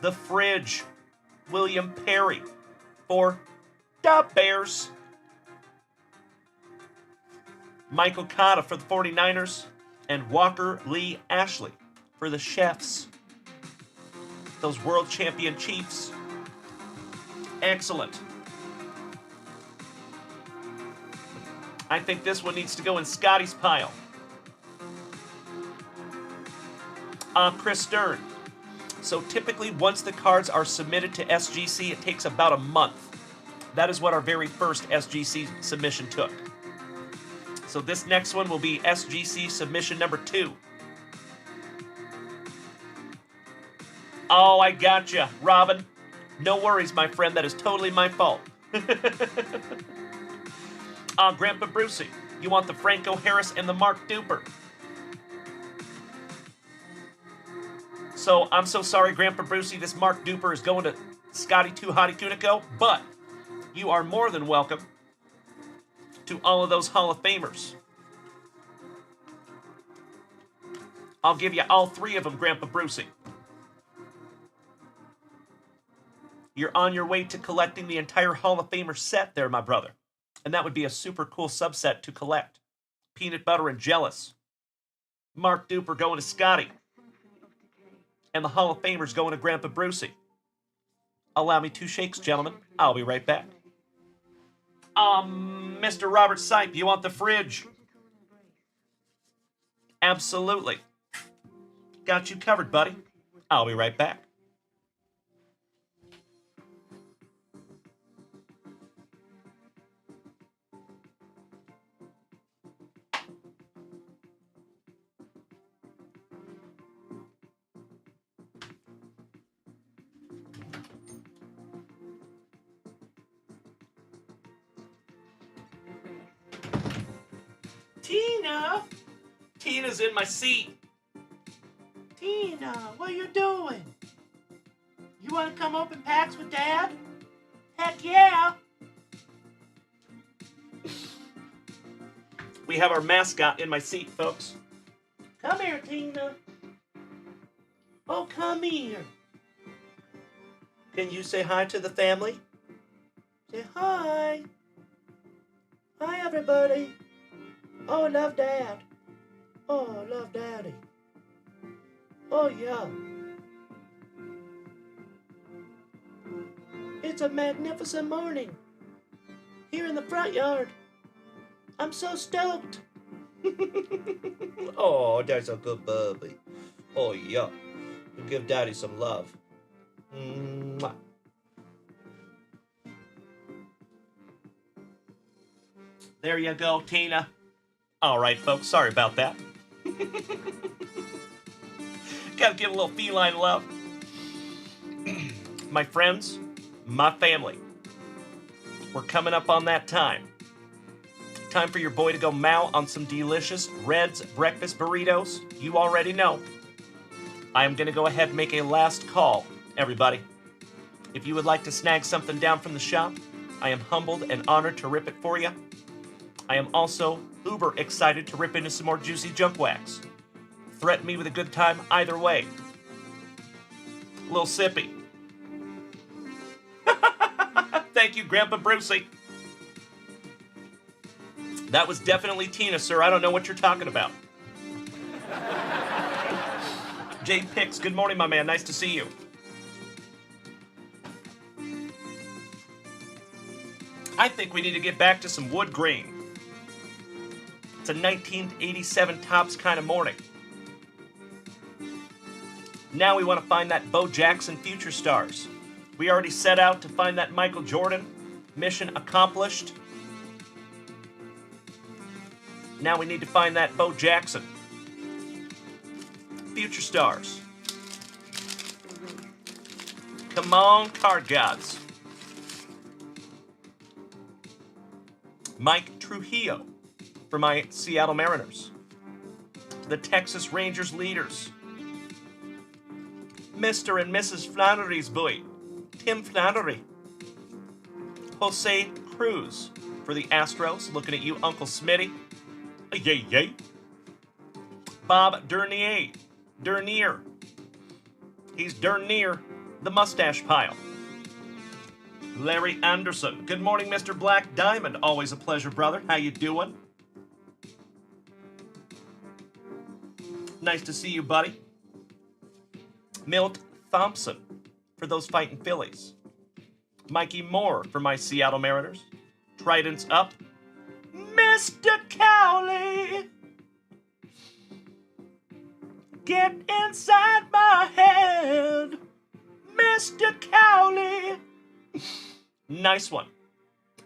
The Fridge. William Perry for the Bears. Michael Cotta for the 49ers. And Walker Lee Ashley for the Chefs. Those world champion Chiefs. Excellent. I think this one needs to go in Scotty's pile. Chris Stern. So typically, once the cards are submitted to SGC, it takes about a month. That is what our very first SGC submission took. So this next one will be SGC submission number 2. Oh, I gotcha, Robin. No worries, my friend. That is totally my fault. Grandpa Brucey, you want the Franco Harris and the Mark Duper. So, I'm so sorry, Grandpa Brucey, this Mark Duper is going to Scotty 2 Hottie Kunico, but you are more than welcome to all of those Hall of Famers. I'll give you all 3 of them, Grandpa Brucey. You're on your way to collecting the entire Hall of Famer set there, my brother. And that would be a super cool subset to collect. Peanut Butter and Jealous. Mark Duper going to Scotty. And the Hall of Famers going to Grandpa Brucey. Allow me 2 shakes, gentlemen. I'll be right back. Mr. Robert Sipe, you want the fridge? Absolutely. Got you covered, buddy. I'll be right back. Tina! Tina's in my seat. Tina, what are you doing? You want to come open packs with Dad? Heck yeah! We have our mascot in my seat, folks. Come here, Tina. Oh, come here. Can you say hi to the family? Say hi. Hi, everybody. Oh, love Dad. Oh, love Daddy. Oh, yeah. It's a magnificent morning here in the front yard. I'm so stoked. Oh, that's a good puppy. Oh, yeah. You give Daddy some love. Mwah. There you go, Tina. All right, folks. Sorry about that. Gotta give a little feline love. My friends, my family. We're coming up on that time. Time for your boy to go mow on some delicious Red's breakfast burritos. You already know. I am going to go ahead and make a last call, everybody. If you would like to snag something down from the shop, I am humbled and honored to rip it for you. I am also uber excited to rip into some more juicy junk wax. Threaten me with a good time either way. A little sippy. Thank you, Grandpa Brucey. That was definitely Tina, sir. I don't know what you're talking about. Jay Pix, good morning, my man. Nice to see you. I think we need to get back to some wood grain. It's a 1987 Topps kind of morning. Now we want to find that Bo Jackson Future Stars. We already set out to find that Michael Jordan. Mission accomplished. Now we need to find that Bo Jackson. Future Stars. Come on, card gods. Mike Trujillo for my Seattle Mariners. The Texas Rangers leaders. Mr. and Mrs. Flannery's boy, Tim Flannery. Jose Cruz for the Astros. Looking at you, Uncle Smitty. Yay, yay. Bob Dernier. He's darn near the mustache pile. Larry Anderson. Good morning, Mr. Black Diamond. Always a pleasure, brother. How you doing? Nice to see you, buddy. Milt Thompson for those fighting Phillies. Mikey Moore for my Seattle Mariners. Tridents up. Mr. Cowley, get inside my head, Mr. Cowley. Nice one.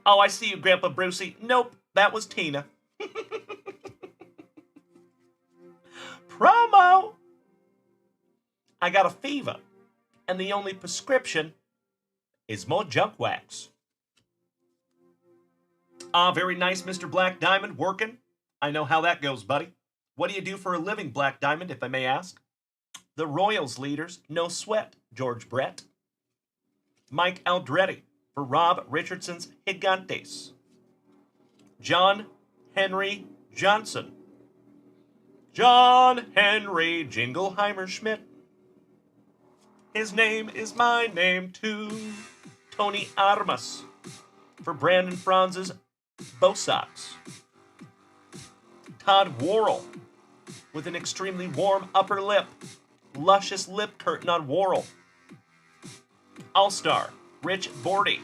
Oh, I see you, Grandpa Brucey. Nope, that was Tina. Promo. I got a fever, and the only prescription is more junkwax. Ah, very nice, Mr. Black Diamond, working. I know how that goes, buddy. What do you do for a living, Black Diamond, if I may ask? The Royals leaders, no sweat, George Brett. Mike Aldretti for Rob Richardson's Gigantes. John Henry Johnson. John Henry Jingleheimer Schmidt. His name is my name too. Tony Armas for Brandon Franz's Bosox. Todd Worrell with an extremely warm upper lip. Luscious lip curtain on Worrell. All-Star Rich Bordy.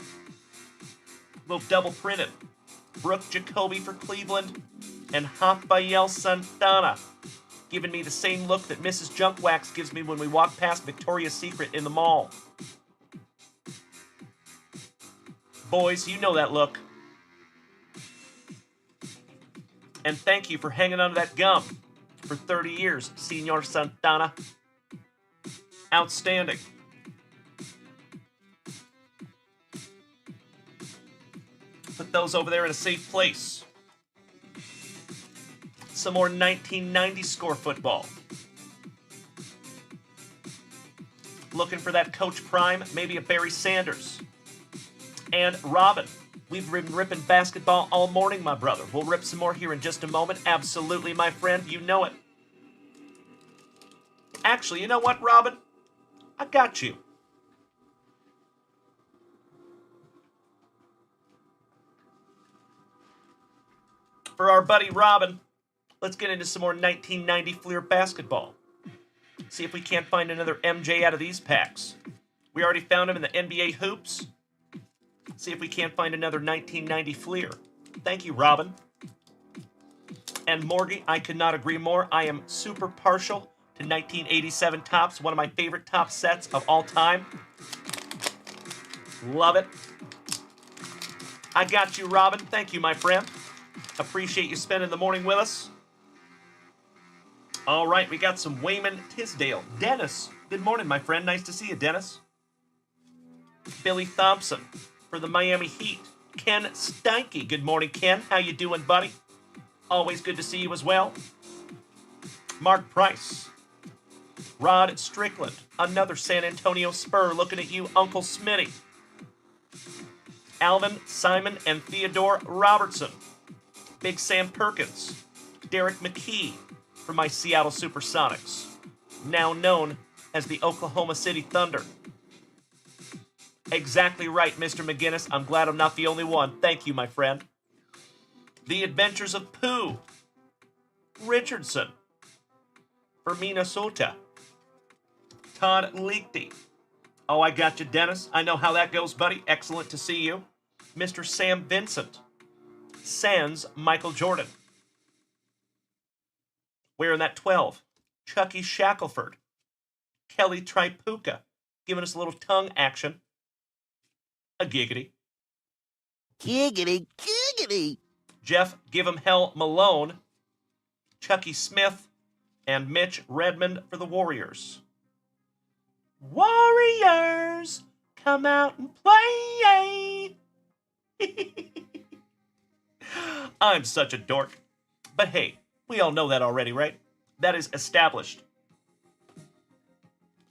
Little double printed. Brooke Jacoby for Cleveland. And Rafael Santana, giving me the same look that Mrs. Junkwax gives me when we walk past Victoria's Secret in the mall. Boys, you know that look. And thank you for hanging on to that gum for 30 years, Senor Santana. Outstanding. Put those over there in a safe place. Some more 1990 score football. Looking for that Coach Prime, maybe a Barry Sanders. And Robin, we've been ripping basketball all morning, my brother. We'll rip some more here in just a moment. Absolutely, my friend, you know it. Actually, you know what, Robin? I got you. For our buddy Robin, let's get into some more 1990 Fleer basketball. See if we can't find another MJ out of these packs. We already found him in the NBA hoops. See if we can't find another 1990 Fleer. Thank you, Robin. And Morgie, I could not agree more. I am super partial to 1987 Topps, one of my favorite top sets of all time. Love it. I got you, Robin. Thank you, my friend. Appreciate you spending the morning with us. All right, we got some Wayman Tisdale. Dennis, good morning, my friend. Nice to see you, Dennis. Billy Thompson for the Miami Heat. Ken Steinke, good morning, Ken. How you doing, buddy? Always good to see you as well. Mark Price. Rod Strickland, another San Antonio Spur. Looking at you, Uncle Smitty. Alvin, Simon, and Theodore Robertson. Big Sam Perkins. Derek McKee for my Seattle Supersonics, now known as the Oklahoma City Thunder. Exactly right, Mr. McGinnis. I'm glad I'm not the only one. Thank you, my friend. The Adventures of Pooh. Richardson for Minnesota. Todd Leakty. Oh, I got you, Dennis. I know how that goes, buddy. Excellent to see you. Mr. Sam Vincent. Sans Michael Jordan. Wearing that 12. Chucky Shackelford. Kelly Tripucka. Giving us a little tongue action. A giggity. Giggity, giggity. Jeff Give 'em Hell Malone. Chucky Smith. And Mitch Redmond for the Warriors. Warriors, come out and play. I'm such a dork. But hey, we all know that already, right? That is established.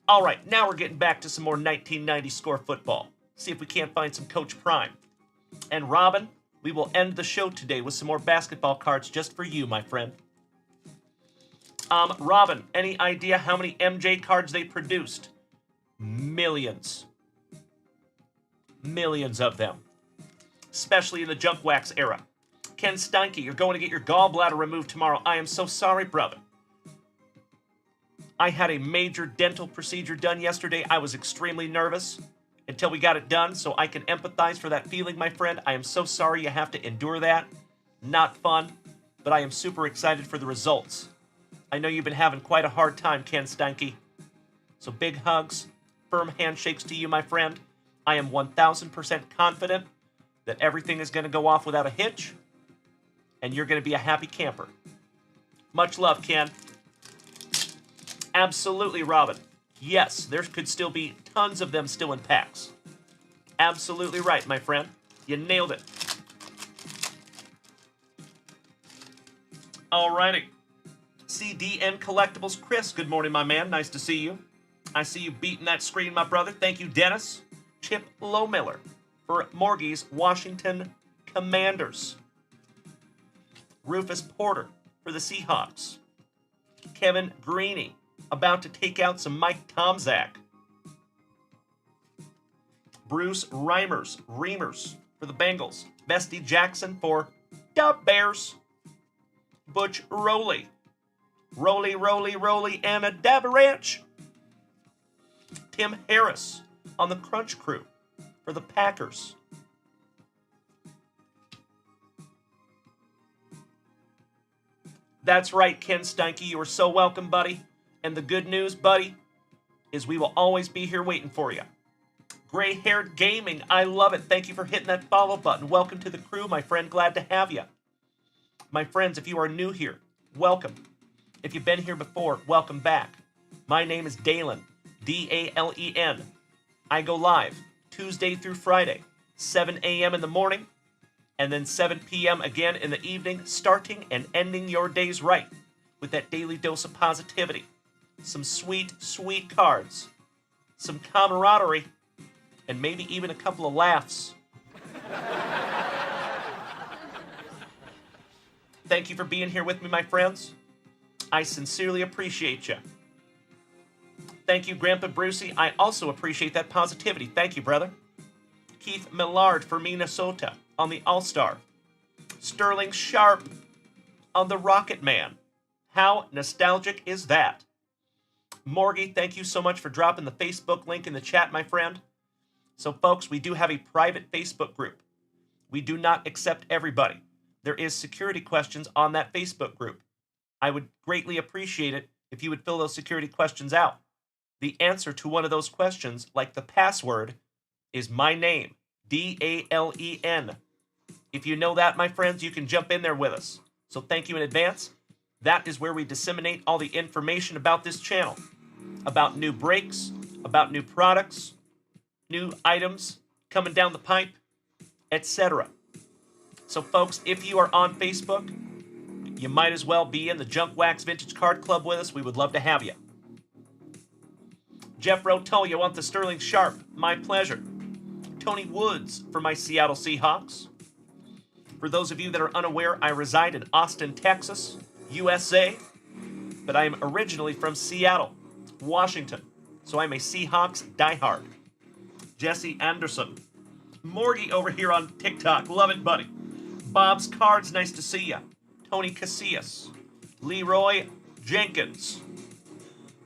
All right, now we're getting back to some more 1990 score football. See if we can't find some Coach Prime. And Robin, we will end the show today with some more basketball cards just for you, my friend. Robin, any idea how many MJ cards they produced? Millions. Millions of them. Especially in the Junkwax era. Ken Steinke, you're going to get your gallbladder removed tomorrow. I am so sorry, brother. I had a major dental procedure done yesterday. I was extremely nervous until we got it done, so I can empathize for that feeling, my friend. I am so sorry you have to endure that. Not fun, but I am super excited for the results. I know you've been having quite a hard time, Ken Stanky. So big hugs, firm handshakes to you, my friend. I am 1000% confident that everything is going to go off without a hitch, and you're going to be a happy camper. Much love, Ken. Absolutely, Robin. Yes, there could still be tons of them still in packs. Absolutely right, my friend. You nailed it. Alrighty. CDN Collectibles, Chris, good morning, my man. Nice to see you. I see you beating that screen, my brother. Thank you, Dennis. Chip Lowmiller for Morgie's Washington Commanders. Rufus Porter for the Seahawks. Kevin Greeny about to take out some Mike Tomczak. Bruce Reimers for the Bengals. Bestie Jackson for the Bears. Butch Rowley. Rolly, and a Davaranch. Tim Harris on the Crunch Crew for the Packers. That's right, Ken Steinke. You are so welcome, buddy. And the good news, buddy, is we will always be here waiting for you. Gray-haired gaming, I love it. Thank you for hitting that follow button. Welcome to the crew, my friend. Glad to have you. My friends, if you are new here, welcome. If you've been here before, welcome back. My name is Dalen, D-A-L-E-N. I go live Tuesday through Friday, 7 a.m. in the morning, and then 7 p.m. again in the evening, starting and ending your days right with that daily dose of positivity. Some sweet, sweet cards, some camaraderie, and maybe even a couple of laughs. Thank you for being here with me, my friends. I sincerely appreciate you. Thank you, Grandpa Brucey. I also appreciate that positivity. Thank you, brother. Keith Millard for Minnesota on the All-Star. Sterling Sharp on the Rocket Man. How nostalgic is that? Morgie, thank you so much for dropping the Facebook link in the chat, my friend. So, folks, we do have a private Facebook group. We do not accept everybody. There is security questions on that Facebook group. I would greatly appreciate it if you would fill those security questions out. The answer to one of those questions, like the password, is my name, D-A-L-E-N. If you know that, my friends, you can jump in there with us. So thank you in advance. That is where we disseminate all the information about this channel, about new breaks, about new products, new items coming down the pipe, etc. So, folks, if you are on Facebook, you might as well be in the JunkWax Vintage Card Club with us. We would love to have you. Jeff Rotel, you want the Sterling Sharp? My pleasure. Tony Woods for my Seattle Seahawks. For those of you that are unaware, I reside in Austin, Texas, USA, but I am originally from Seattle, Washington, so I'm a Seahawks diehard. Jesse Anderson. Morgie over here on TikTok. Love it, buddy. Bob's Cards, nice to see ya. Tony Casillas. Leroy Jenkins.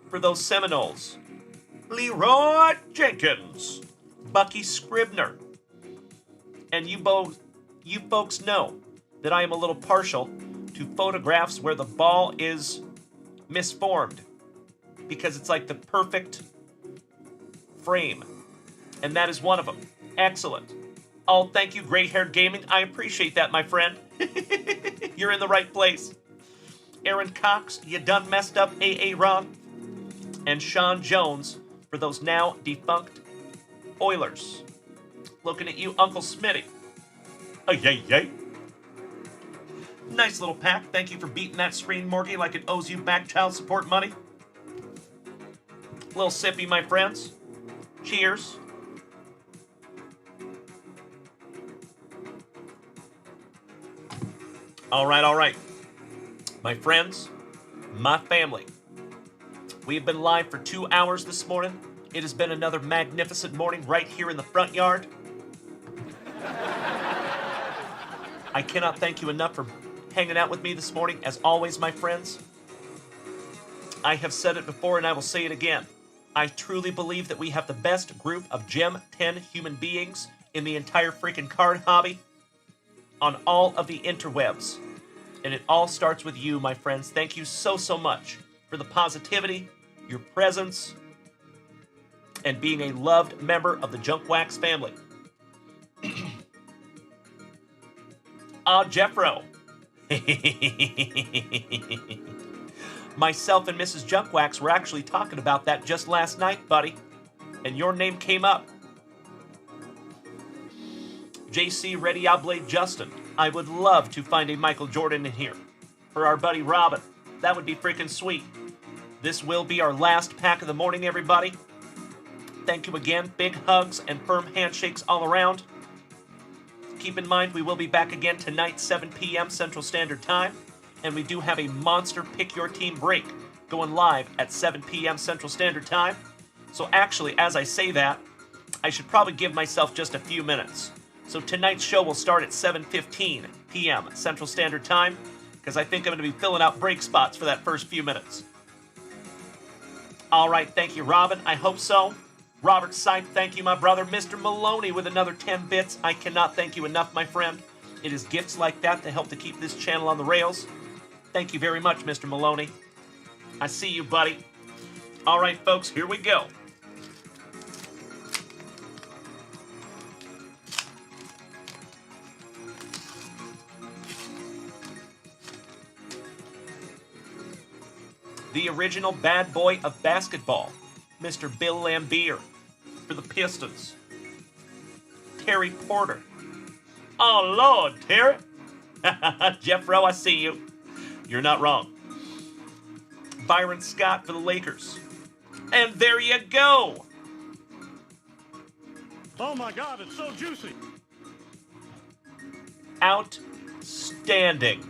For those Seminoles. Leroy Jenkins. Bucky Scribner. And you folks know that I am a little partial to photographs where the ball is misformed because it's like the perfect frame. And that is one of them. Excellent. Oh, thank you, Gray-Haired Gaming. I appreciate that, my friend. You're in the right place. Aaron Cox, you done messed up, A.A. Ron. And Sean Jones for those now defunct Oilers. Looking at you, Uncle Smitty. Yay. Nice little pack. Thank you for beating that screen, Morgie, like it owes you back child support money. Little sippy, my friends. Cheers. All right. My friends, my family. We have been live for 2 hours this morning. It has been another magnificent morning right here in the front yard. I cannot thank you enough for hanging out with me this morning. As always, my friends, I have said it before and I will say it again. I truly believe that we have the best group of Gem 10 human beings in the entire freaking card hobby. on all of the interwebs. And it all starts with you, my friends. Thank you so, so much for the positivity, your presence, and being a loved member of the JunkWax family. Jeffro. Myself and Mrs. JunkWax were actually talking about that just last night, buddy. And your name came up. JC Ready Oblate Justin. I would love to find a Michael Jordan in here. For our buddy Robin. That would be freaking sweet. This will be our last pack of the morning, everybody. Thank you again. Big hugs and firm handshakes all around. Keep in mind, we will be back again tonight, 7 p.m. Central Standard Time. And we do have a monster Pick Your Team break going live at 7 p.m. Central Standard Time. So actually, as I say that, I should probably give myself just a few minutes. So tonight's show will start at 7:15 p.m. Central Standard Time, because I think I'm going to be filling out break spots for that first few minutes. All right, thank you, Robin. I hope so. Robert Sipe, thank you, my brother. Mr. Maloney with another 10 bits. I cannot thank you enough, my friend. It is gifts like that to help to keep this channel on the rails. Thank you very much, Mr. Maloney. I see you, buddy. All right, folks, here we go. The original bad boy of basketball, Mr. Bill Lambier, for the Pistons. Terry Porter. Oh, Lord, Terry. Jeff Rowe, I see you. You're not wrong. Byron Scott for the Lakers. And there you go. Oh my God, it's so juicy. Outstanding.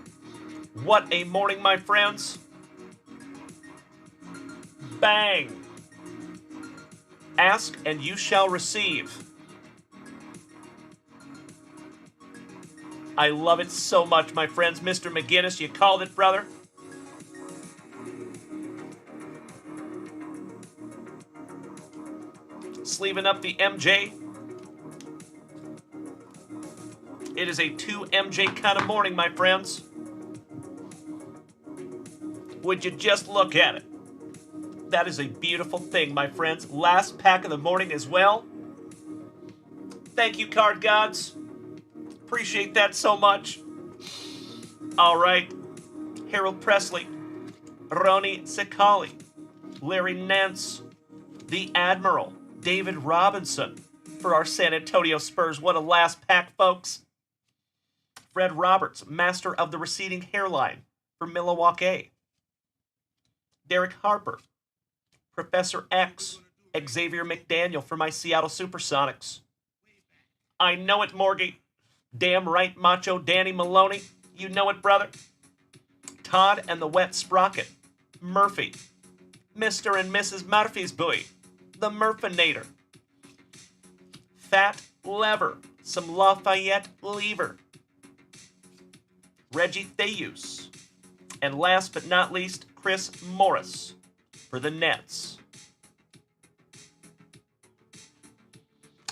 What a morning, my friends. Bang. Ask and you shall receive. I love it so much, my friends. Mr. McGinnis, you called it, brother. Sleeving up the MJ. It is a 2 MJ kind of morning, my friends. Would you just look at it? That is a beautiful thing, my friends. Last pack of the morning as well. Thank you, card gods. Appreciate that so much. All right. Harold Presley, Ronnie Secali, Larry Nance, the Admiral, David Robinson for our San Antonio Spurs. What a last pack, folks. Fred Roberts, master of the receding hairline for Milwaukee. Derek Harper, Professor X, Xavier McDaniel for my Seattle Supersonics. I know it, Morgie. Damn right, Macho Danny Maloney. You know it, brother. Todd and the Wet Sprocket. Murphy. Mr. and Mrs. Murphy's boy. The Murphinator. Fat Lever. Some Lafayette Lever. Reggie Theus. And last but not least, Chris Morris for the Nets.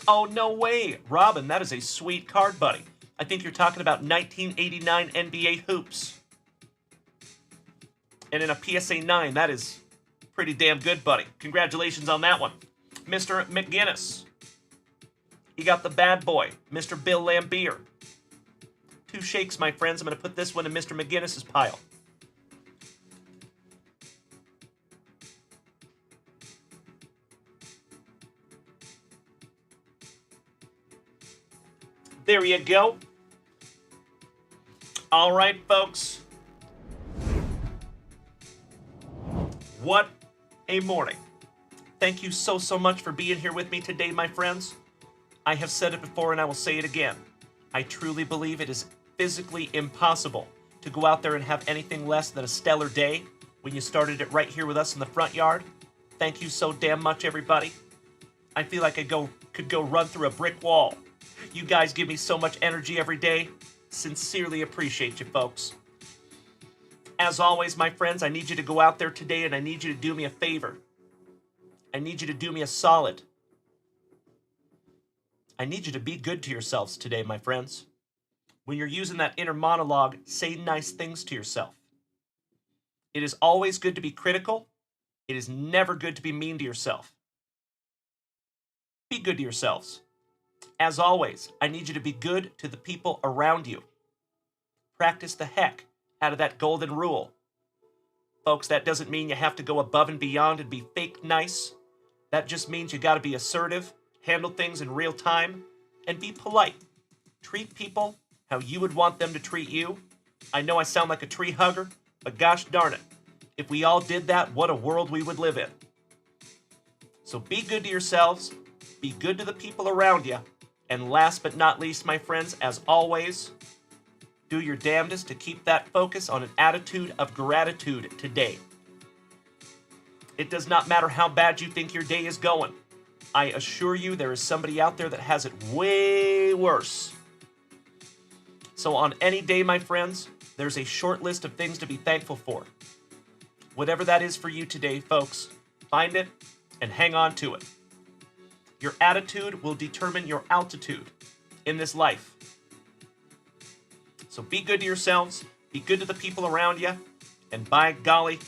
Oh, no way. Robin, that is a sweet card, buddy. I think you're talking about 1989 NBA hoops. And in a PSA 9, that is pretty damn good, buddy. Congratulations on that one. Mr. McGinnis. You got the bad boy, Mr. Bill Lambier. 2 shakes, my friends. I'm going to put this one in Mr. McGinnis's pile. There you go. All right, folks. What a morning. Thank you so, so much for being here with me today, my friends. I have said it before and I will say it again. I truly believe it is physically impossible to go out there and have anything less than a stellar day when you started it right here with us in the front yard. Thank you so damn much, everybody. I feel like I could go run through a brick wall. You guys give me so much energy every day. Sincerely appreciate you, folks. As always, my friends, I need you to go out there today and I need you to do me a favor. I need you to do me a solid. I need you to be good to yourselves today, my friends. when you're using that inner monologue, say nice things to yourself. It is always good to be critical. It is never good to be mean to yourself. Be good to yourselves. As always, I need you to be good to the people around you. Practice the heck out of that golden rule. Folks, that doesn't mean you have to go above and beyond and be fake nice. That just means you got to be assertive, handle things in real time, and be polite. Treat people how you would want them to treat you. I know I sound like a tree hugger, but gosh darn it, if we all did that, what a world we would live in. So be good to yourselves, be good to the people around you, and last but not least, my friends, as always, do your damnedest to keep that focus on an attitude of gratitude today. It does not matter how bad you think your day is going. I assure you there is somebody out there that has it way worse. So on any day, my friends, there's a short list of things to be thankful for. Whatever that is for you today, folks, find it and hang on to it. Your attitude will determine your altitude in this life. So be good to yourselves, be good to the people around you, and by golly,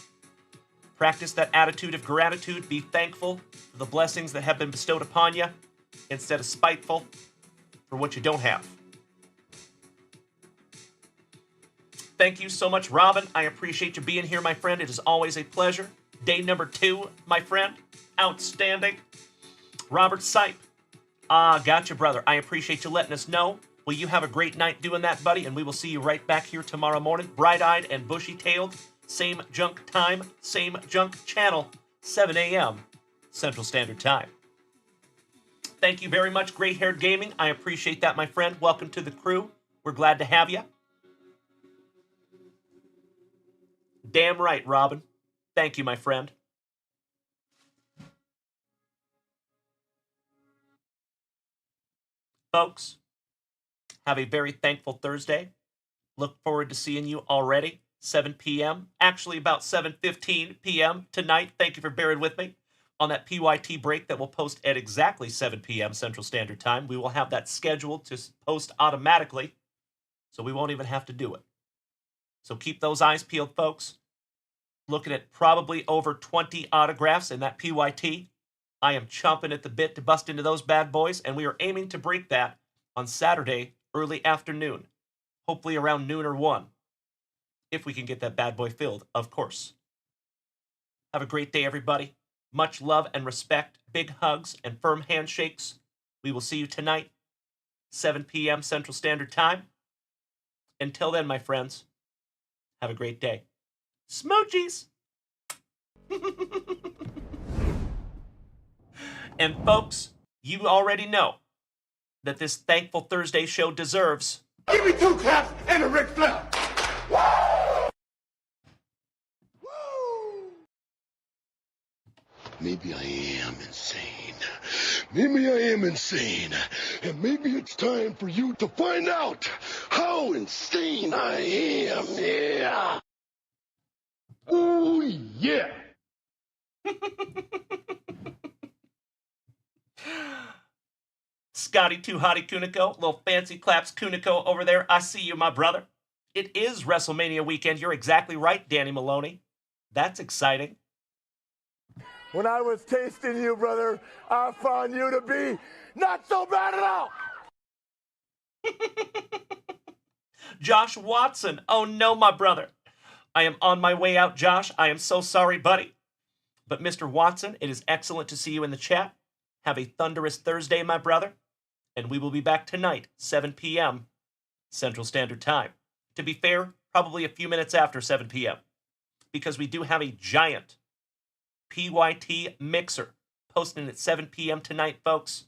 practice that attitude of gratitude. Be thankful for the blessings that have been bestowed upon you instead of spiteful for what you don't have. Thank you so much, Robin. I appreciate you being here, my friend. It is always a pleasure. Day number 2, my friend. Outstanding. Robert Sipe. Gotcha, brother. I appreciate you letting us know. Well, you have a great night doing that, buddy, and we will see you right back here tomorrow morning, bright-eyed and bushy-tailed. Same junk time, same junk channel, 7 a.m. Central Standard Time. Thank you very much, Gray Haired Gaming. I appreciate that, my friend. Welcome to the crew. We're glad to have you. Damn right, Robin. Thank you, my friend. Folks, have a very thankful Thursday. Look forward to seeing you already, 7 p.m., actually about 7:15 p.m. tonight. Thank you for bearing with me on that PYT break that will post at exactly 7 p.m. Central Standard Time. We will have that scheduled to post automatically, so we won't even have to do it. So keep those eyes peeled, folks. Looking at probably over 20 autographs in that PYT. I am chomping at the bit to bust into those bad boys, and we are aiming to break that on Saturday, early afternoon. Hopefully around noon or 1. If we can get that bad boy filled, of course. Have a great day, everybody. Much love and respect, big hugs and firm handshakes. We will see you tonight, 7 p.m. Central Standard Time. Until then, my friends, have a great day. Smoochies! And folks, you already know that this Thankful Thursday show deserves... Give me 2 claps and a Ric Flair. Maybe I am insane. Maybe I am insane. And maybe it's time for you to find out how insane I am. Yeah. Oh, yeah. Scotty Too Hottie Kuniko, little fancy claps Kuniko over there. I see you, my brother. It is WrestleMania weekend. You're exactly right, Danny Maloney. That's exciting. When I was tasting you, brother, I found you to be not so bad at all. Josh Watson. Oh no, my brother. I am on my way out, Josh. I am so sorry, buddy. But Mr. Watson, it is excellent to see you in the chat. Have a thunderous Thursday, my brother. And we will be back tonight, 7 p.m. Central Standard Time. To be fair, probably a few minutes after 7 p.m. Because we do have a giant PYT mixer posting at 7 p.m. tonight, folks.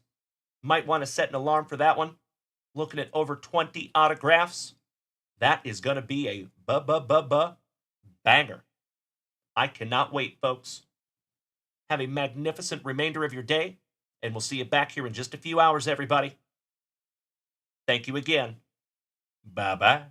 Might want to set an alarm for that one. Looking at over 20 autographs. That is going to be a banger. I cannot wait, folks. Have a magnificent remainder of your day, and we'll see you back here in just a few hours, everybody. Thank you again. Bye-bye.